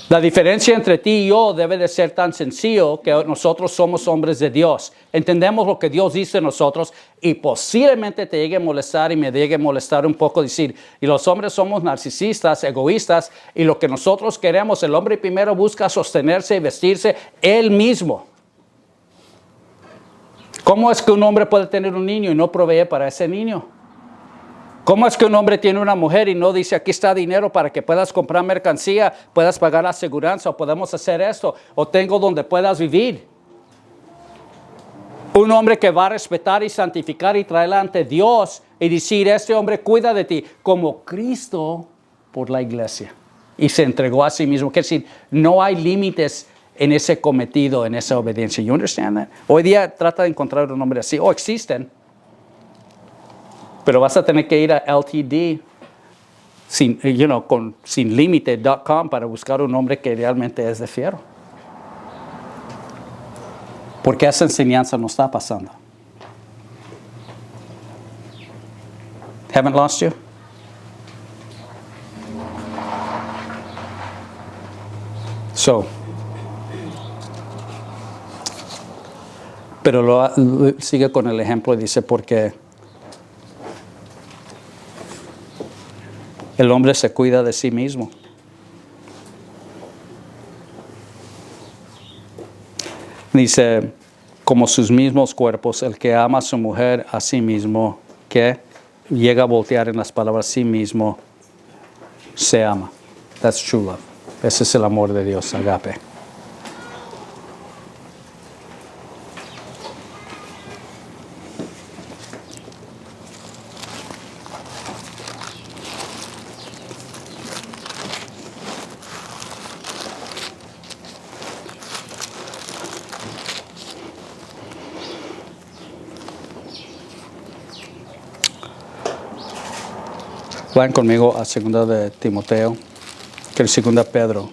La diferencia entre ti y yo debe de ser tan sencillo que nosotros somos hombres de Dios. Entendemos lo que Dios dice de nosotros y posiblemente te llegue a molestar y me llegue a molestar un poco decir, y los hombres somos narcisistas, egoístas, y lo que nosotros queremos, el hombre primero busca sostenerse y vestirse él mismo. ¿Cómo es que un hombre puede tener un niño y no provee para ese niño? ¿Cómo es que un hombre tiene una mujer y no dice, aquí está dinero para que puedas comprar mercancía, puedas pagar la aseguranza, o podemos hacer esto, o tengo donde puedas vivir? Un hombre que va a respetar y santificar y traerla ante Dios y decir, este hombre cuida de ti, como Cristo por la iglesia. Y se entregó a sí mismo. Quiere decir, no hay límites en ese cometido, en esa obediencia. You understand that? Hoy día trata de encontrar un hombre así. Existen. Pero vas a tener que ir a LTD, sin límite.com para buscar un hombre que realmente es de fiero. Porque esa enseñanza no está pasando. Haven't lost you? Pero sigue con el ejemplo y dice, porque el hombre se cuida de sí mismo. Dice, como sus mismos cuerpos, el que ama a su mujer a sí mismo, que llega a voltear en las palabras sí mismo, se ama. That's true love. Ese es el amor de Dios, agape. Vayan conmigo a 2 de Timoteo, que es 2 Pedro.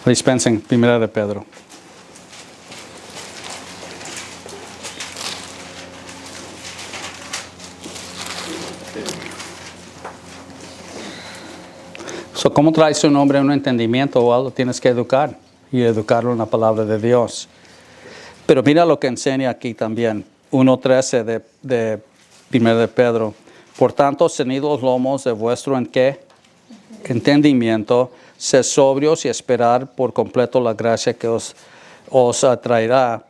Dispensen, 1 de Pedro. ¿Cómo traes un hombre a un entendimiento o algo? Tienes que educar y educarlo en la palabra de Dios. Pero mira lo que enseña aquí también, 1:13 de 1 de Pedro. Por tanto, ceñid los lomos de vuestro ¿en qué? Entendimiento, sed sobrios y esperar por completo la gracia que os atraerá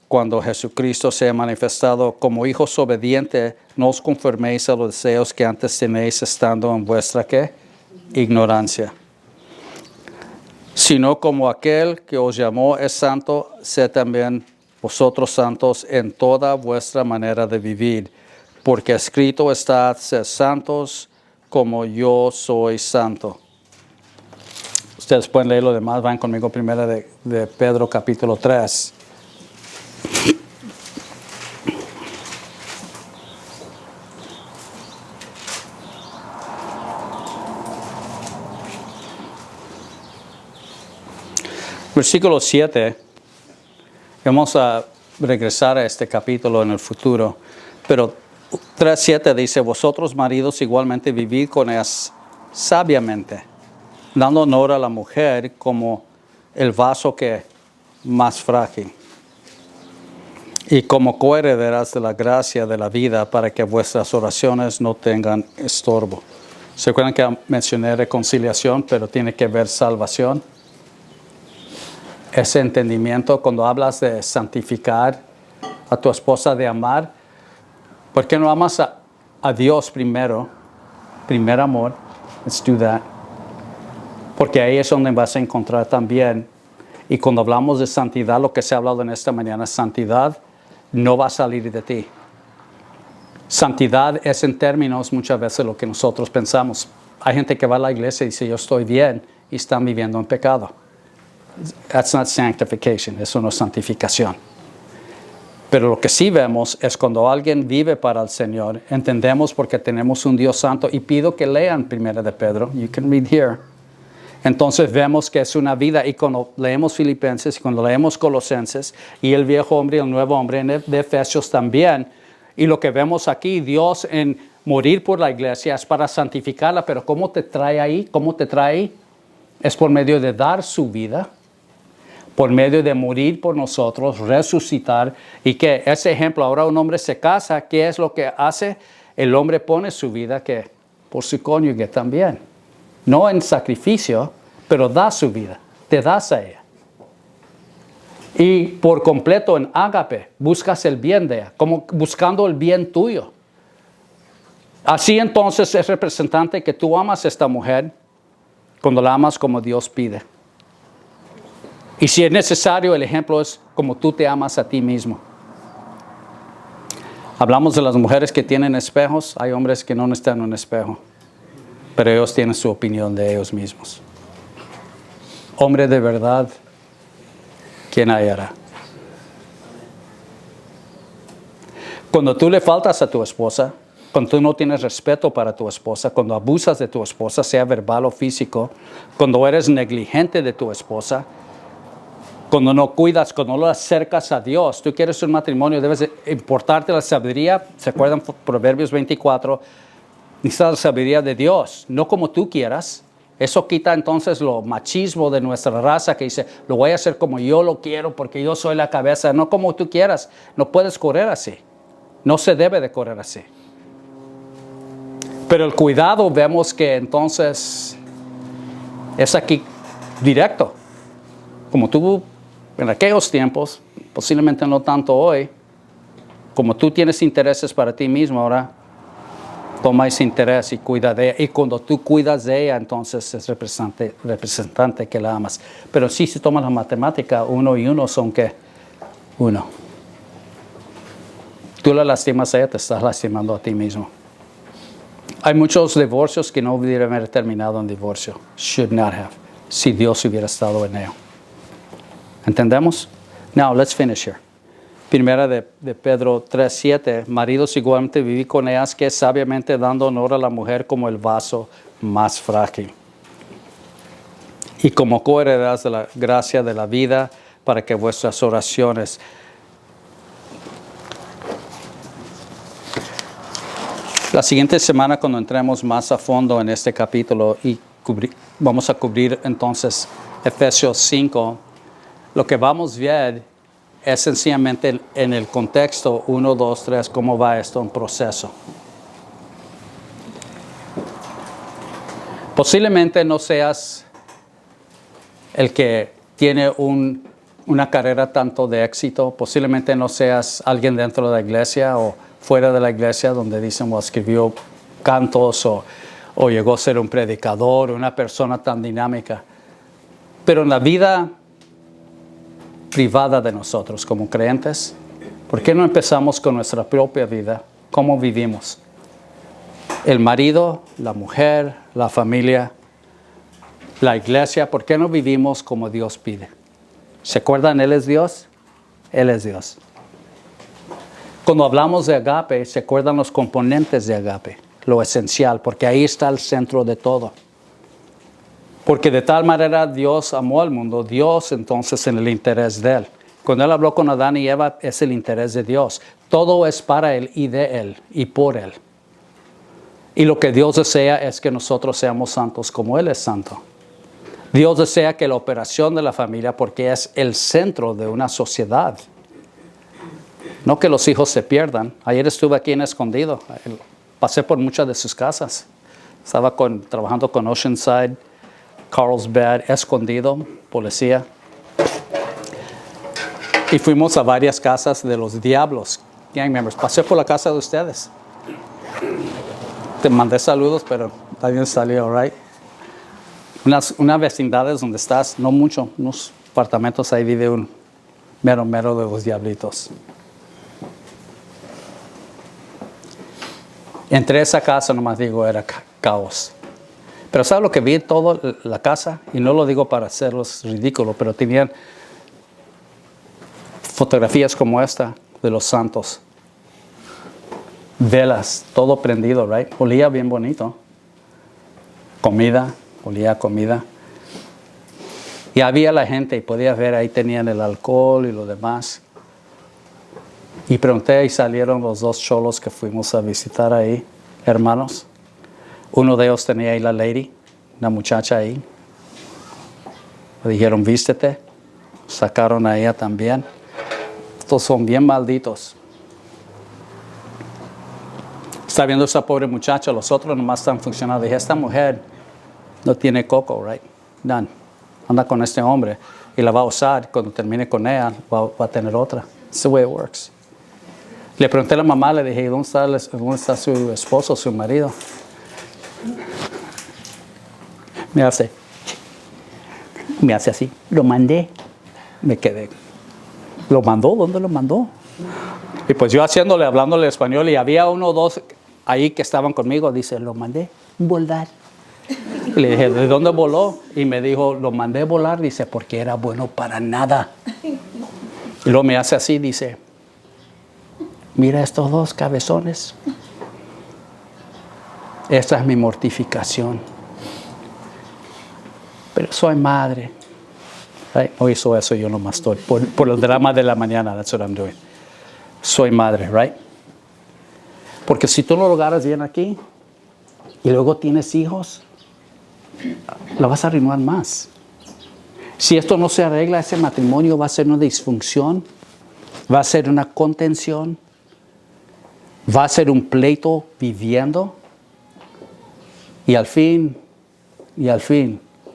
cuando Jesucristo sea manifestado. Como hijos obedientes, no os conforméis a los deseos que antes tenéis estando en vuestra ¿qué? Ignorancia. Sino como aquel que os llamó es santo, sed también vosotros santos en toda vuestra manera de vivir. Porque escrito está, sed santos como yo soy santo. Ustedes pueden leer lo demás, van conmigo primero de Pedro capítulo 3. Versículo 7. Vamos a regresar a este capítulo en el futuro. Pero 3:7 dice, vosotros maridos igualmente vivid con ellas sabiamente, dando honor a la mujer como el vaso que más frágil, y como coherederas de la gracia de la vida, para que vuestras oraciones no tengan estorbo. ¿Se acuerdan que mencioné reconciliación, pero tiene que ver salvación? Ese entendimiento, cuando hablas de santificar a tu esposa, de amar, ¿por qué no amas a Dios primero? Primer amor, let's do that. Porque ahí es donde vas a encontrar también, y cuando hablamos de santidad, lo que se ha hablado en esta mañana, santidad no va a salir de ti. Santidad es en términos muchas veces lo que nosotros pensamos. Hay gente que va a la iglesia y dice yo estoy bien y están viviendo en pecado. That's not sanctification, eso no es santificación. Pero lo que sí vemos es cuando alguien vive para el Señor, entendemos porque tenemos un Dios santo, y pido que lean 1 de Pedro, you can read here, Entonces vemos que es una vida, y cuando leemos Filipenses, y cuando leemos Colosenses, y el viejo hombre y el nuevo hombre de Efesios también, y lo que vemos aquí, Dios en morir por la iglesia es para santificarla, pero ¿cómo te trae ahí? ¿Cómo te trae ahí? Es por medio de dar su vida, por medio de morir por nosotros, resucitar, y que ese ejemplo, ahora un hombre se casa, ¿qué es lo que hace? El hombre pone su vida que por su cónyuge también. No en sacrificio, pero da su vida, te das a ella. Y por completo en ágape, buscas el bien de ella, como buscando el bien tuyo. Así entonces es representante que tú amas a esta mujer cuando la amas como Dios pide. Y si es necesario, el ejemplo es como tú te amas a ti mismo. Hablamos de las mujeres que tienen espejos, hay hombres que no necesitan un espejo, pero ellos tienen su opinión de ellos mismos. Hombre de verdad, ¿quién hallará? Cuando tú le faltas a tu esposa, cuando tú no tienes respeto para tu esposa, cuando abusas de tu esposa, sea verbal o físico, cuando eres negligente de tu esposa, cuando no cuidas, cuando no la acercas a Dios, tú quieres un matrimonio, debes importarte la sabiduría. ¿Se acuerdan Proverbios 24? Necesitas la sabiduría de Dios, no como tú quieras. Eso quita entonces lo machismo de nuestra raza que dice, lo voy a hacer como yo lo quiero porque yo soy la cabeza, no como tú quieras. No puedes correr así. No se debe de correr así. Pero el cuidado vemos que entonces es aquí directo. Como tú en aquellos tiempos, posiblemente no tanto hoy, como tú tienes intereses para ti mismo ahora, toma ese interés y cuida de ella. Y cuando tú cuidas de ella, entonces es representante que la amas. Pero sí, si tomas la matemática, 1 y 1 son ¿qué? 1. Tú la lastimas a ella, te estás lastimando a ti mismo. Hay muchos divorcios que no hubieran haber terminado en divorcio. Should not have. Si Dios hubiera estado en ello. ¿Entendemos? Now, let's finish here. Primera de Pedro 3:7, maridos igualmente viví con ellas que sabiamente dando honor a la mujer como el vaso más frágil. Y como coherederas de la gracia de la vida para que vuestras oraciones. La siguiente semana cuando entremos más a fondo en este capítulo y vamos a cubrir entonces Efesios 5, lo que vamos a ver es sencillamente en el contexto 1, 2, 3, cómo va esto en proceso. Posiblemente no seas el que tiene una carrera tanto de éxito, posiblemente no seas alguien dentro de la iglesia o fuera de la iglesia donde dicen, escribió cantos o llegó a ser un predicador, una persona tan dinámica. Pero en la vida privada de nosotros como creyentes, ¿por qué no empezamos con nuestra propia vida? ¿Cómo vivimos? El marido, la mujer, la familia, la iglesia, ¿por qué no vivimos como Dios pide? ¿Se acuerdan? Él es Dios. Él es Dios. Cuando hablamos de agape, ¿se acuerdan los componentes de agape? Lo esencial, porque ahí está el centro de todo. Porque de tal manera Dios amó al mundo, Dios entonces en el interés de Él. Cuando Él habló con Adán y Eva, es el interés de Dios. Todo es para Él y de Él y por Él. Y lo que Dios desea es que nosotros seamos santos como Él es santo. Dios desea que la operación de la familia, porque es el centro de una sociedad, no que los hijos se pierdan. Ayer estuve aquí en Escondido, pasé por muchas de sus casas. Estaba trabajando con Oceanside, Carlsbad, Escondido, policía. Y fuimos a varias casas de los diablos, gang members. Pasé por la casa de ustedes. Te mandé saludos, pero también salió, right? Unas vecindades donde estás, no mucho, unos apartamentos, ahí vive un mero de los diablitos. Entre esa casa, nomás digo, era caos. Pero ¿sabes lo que vi en toda la casa? Y no lo digo para hacerlos ridículos, pero tenían fotografías como esta de los santos. Velas, todo prendido, right? Olía bien bonito. Comida, olía a comida. Y había la gente y podía ver, ahí tenían el alcohol y lo demás. Y pregunté y salieron los dos cholos que fuimos a visitar ahí, hermanos. Uno de ellos tenía ahí la lady, una muchacha ahí. Le dijeron, vístete. Sacaron a ella también. Estos son bien malditos. Está viendo esa pobre muchacha, los otros nomás están funcionando. Dije, esta mujer no tiene coco, right? None. Anda con este hombre y la va a usar. Cuando termine con ella, va a tener otra. It's the way it works. Le pregunté a la mamá, le dije, ¿dónde está su esposo, su marido? Me hace así. Lo mandé. Me quedé. ¿Lo mandó? ¿Dónde lo mandó? Y pues yo hablándole español, y había uno o dos ahí que estaban conmigo. Dice, lo mandé volar. Le dije, ¿de dónde voló? Y me dijo, lo mandé volar. Dice, porque era bueno para nada. Y luego me hace así, dice, mira estos dos cabezones. Esta es mi mortificación. Pero soy madre. Right? No hizo eso, yo nomás estoy. Por el drama de la mañana, that's what I'm doing. Soy madre, right? Porque si tú no lo agarras bien aquí y luego tienes hijos, la vas a arruinar más. Si esto no se arregla, ese matrimonio va a ser una disfunción, va a ser una contención, va a ser un pleito viviendo y al fin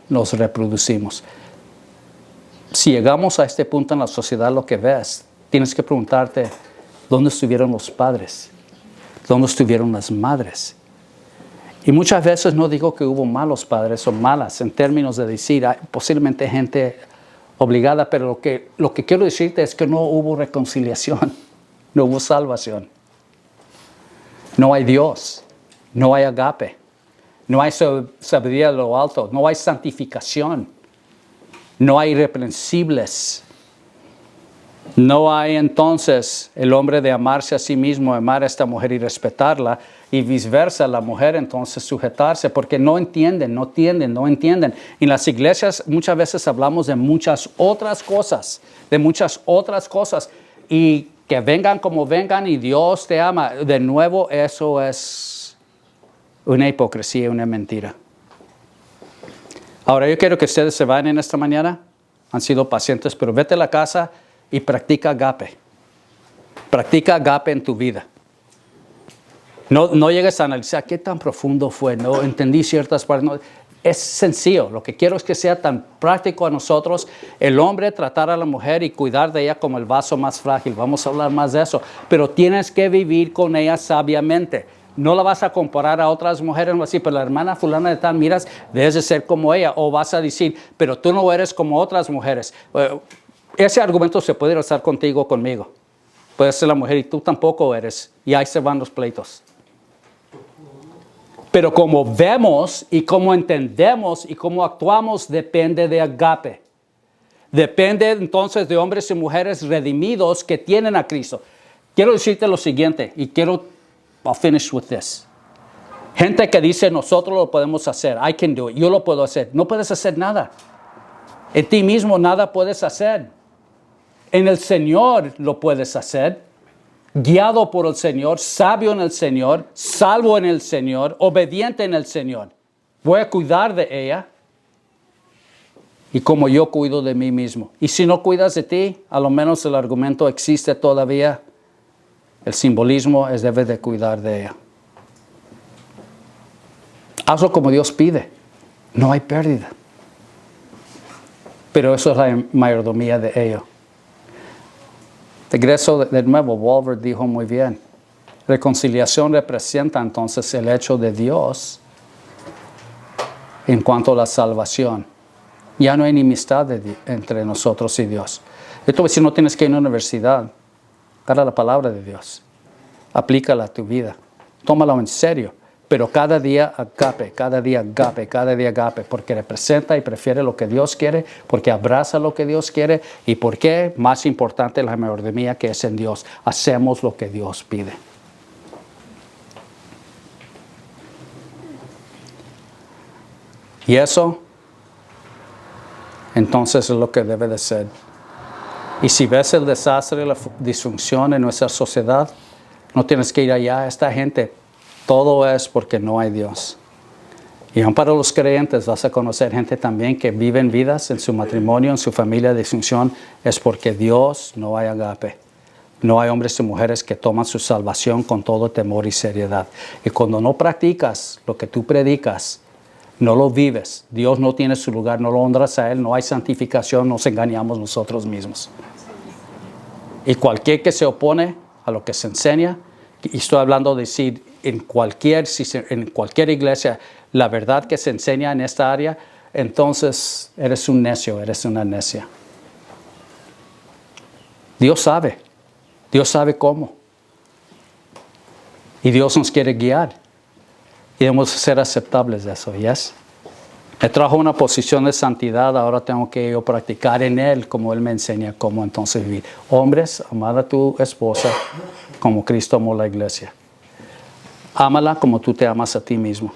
nos reproducimos. Si llegamos a este punto en la sociedad, lo que ves, tienes que preguntarte, ¿dónde estuvieron los padres? ¿Dónde estuvieron las madres? Y muchas veces no digo que hubo malos padres o malas, en términos de decir, hay posiblemente gente obligada, pero lo que quiero decirte es que no hubo reconciliación, no hubo salvación. No hay Dios, no hay agape, no hay sabiduría de lo alto, no hay santificación, no hay irreprensibles. No hay entonces el hombre de amarse a sí mismo, amar a esta mujer y respetarla, y viceversa, la mujer entonces sujetarse, porque no entienden. En las iglesias muchas veces hablamos de muchas otras cosas, y que vengan como vengan y Dios te ama. De nuevo, eso es una hipocresía, una mentira. Ahora yo quiero que ustedes se vayan en esta mañana, han sido pacientes, pero vete a la casa y practica agape. Practica agape en tu vida. No llegues a analizar qué tan profundo fue, no entendí ciertas partes. No. Es sencillo. Lo que quiero es que sea tan práctico a nosotros. El hombre tratar a la mujer y cuidar de ella como el vaso más frágil. Vamos a hablar más de eso. Pero tienes que vivir con ella sabiamente. No la vas a comparar a otras mujeres, no así, pero la hermana fulana de tal, miras, debes de ser como ella. O vas a decir, pero tú no eres como otras mujeres. Ese argumento se puede usar contigo o conmigo. Puede ser la mujer y tú tampoco eres. Y ahí se van los pleitos. Pero como vemos y como entendemos y como actuamos depende de agape. Depende entonces de hombres y mujeres redimidos que tienen a Cristo. Quiero decirte lo siguiente y I'll finish with this. Gente que dice nosotros lo podemos hacer. I can do it. Yo lo puedo hacer. No puedes hacer nada. En ti mismo nada puedes hacer. En el Señor lo puedes hacer. Guiado por el Señor, sabio en el Señor, salvo en el Señor, obediente en el Señor. Voy a cuidar de ella y como yo cuido de mí mismo. Y si no cuidas de ti, a lo menos el argumento existe todavía. El simbolismo es debes de cuidar de ella. Hazlo como Dios pide. No hay pérdida. Pero eso es la mayordomía de ello. Regreso de nuevo, Walvoord dijo muy bien. Reconciliación representa entonces el hecho de Dios en cuanto a la salvación. Ya no hay enemistad entre nosotros y Dios. Esto si no tienes que ir a una universidad, agarra la palabra de Dios. Aplícala a tu vida. Tómala en serio. Pero cada día agape, porque representa y prefiere lo que Dios quiere, porque abraza lo que Dios quiere y porque, más importante, la mayordomía que es en Dios. Hacemos lo que Dios pide. Y eso, Entonces es lo que debe de ser. Y si ves el desastre y la disfunción en nuestra sociedad, no tienes que ir allá. Esta gente, todo es porque no hay Dios. Y aún para los creyentes vas a conocer gente también que viven vidas en su matrimonio, en su familia de disfunción. Es porque Dios no hay agape. No hay hombres y mujeres que toman su salvación con todo temor y seriedad. Y cuando no practicas lo que tú predicas, no lo vives, Dios no tiene su lugar, no lo honras a Él, no hay santificación, nos engañamos nosotros mismos. Y cualquier que se opone a lo que se enseña, y estoy hablando de decir en cualquier iglesia, la verdad que se enseña en esta área, entonces eres un necio, eres una necia. Dios sabe cómo. Y Dios nos quiere guiar. Y debemos ser aceptables de eso, ¿yes? Me trajo una posición de santidad, ahora tengo que yo practicar en Él como Él me enseña cómo entonces vivir. Hombres, amad a tu esposa como Cristo amó la iglesia. Ámala como tú te amas a ti mismo.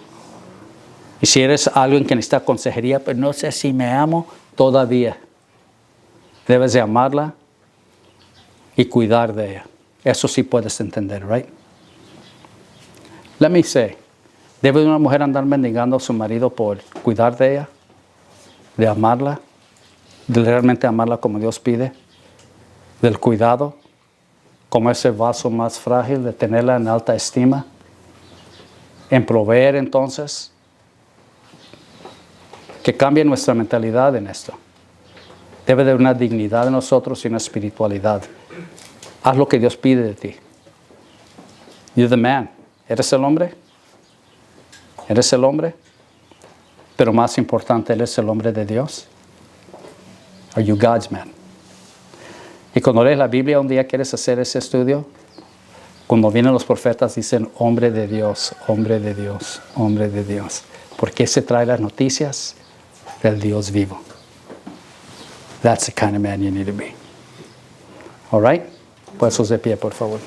Y si eres alguien que necesita consejería, pero no sé si me amo todavía, debes de amarla y cuidar de ella. Eso sí puedes entender, right? Let me say, ¿debe una mujer andar mendigando a su marido por cuidar de ella? ¿De amarla? ¿De realmente amarla como Dios pide? ¿Del cuidado? Como ese vaso más frágil, de tenerla en alta estima? ¿En proveer entonces? Que cambie nuestra mentalidad en esto. Debe de haber una dignidad en nosotros y una espiritualidad. Haz lo que Dios pide de ti. You're the man. ¿Eres el hombre? ¿Eres el hombre? Pero más importante, ¿eres el hombre de Dios? Are you God's man? Y cuando lees la Biblia, un día quieres hacer ese estudio, cuando vienen los profetas dicen, hombre de Dios, hombre de Dios, hombre de Dios. ¿Por qué se trae las noticias del Dios vivo? That's the kind of man you need to be. All right? Puestos de pie, por favor.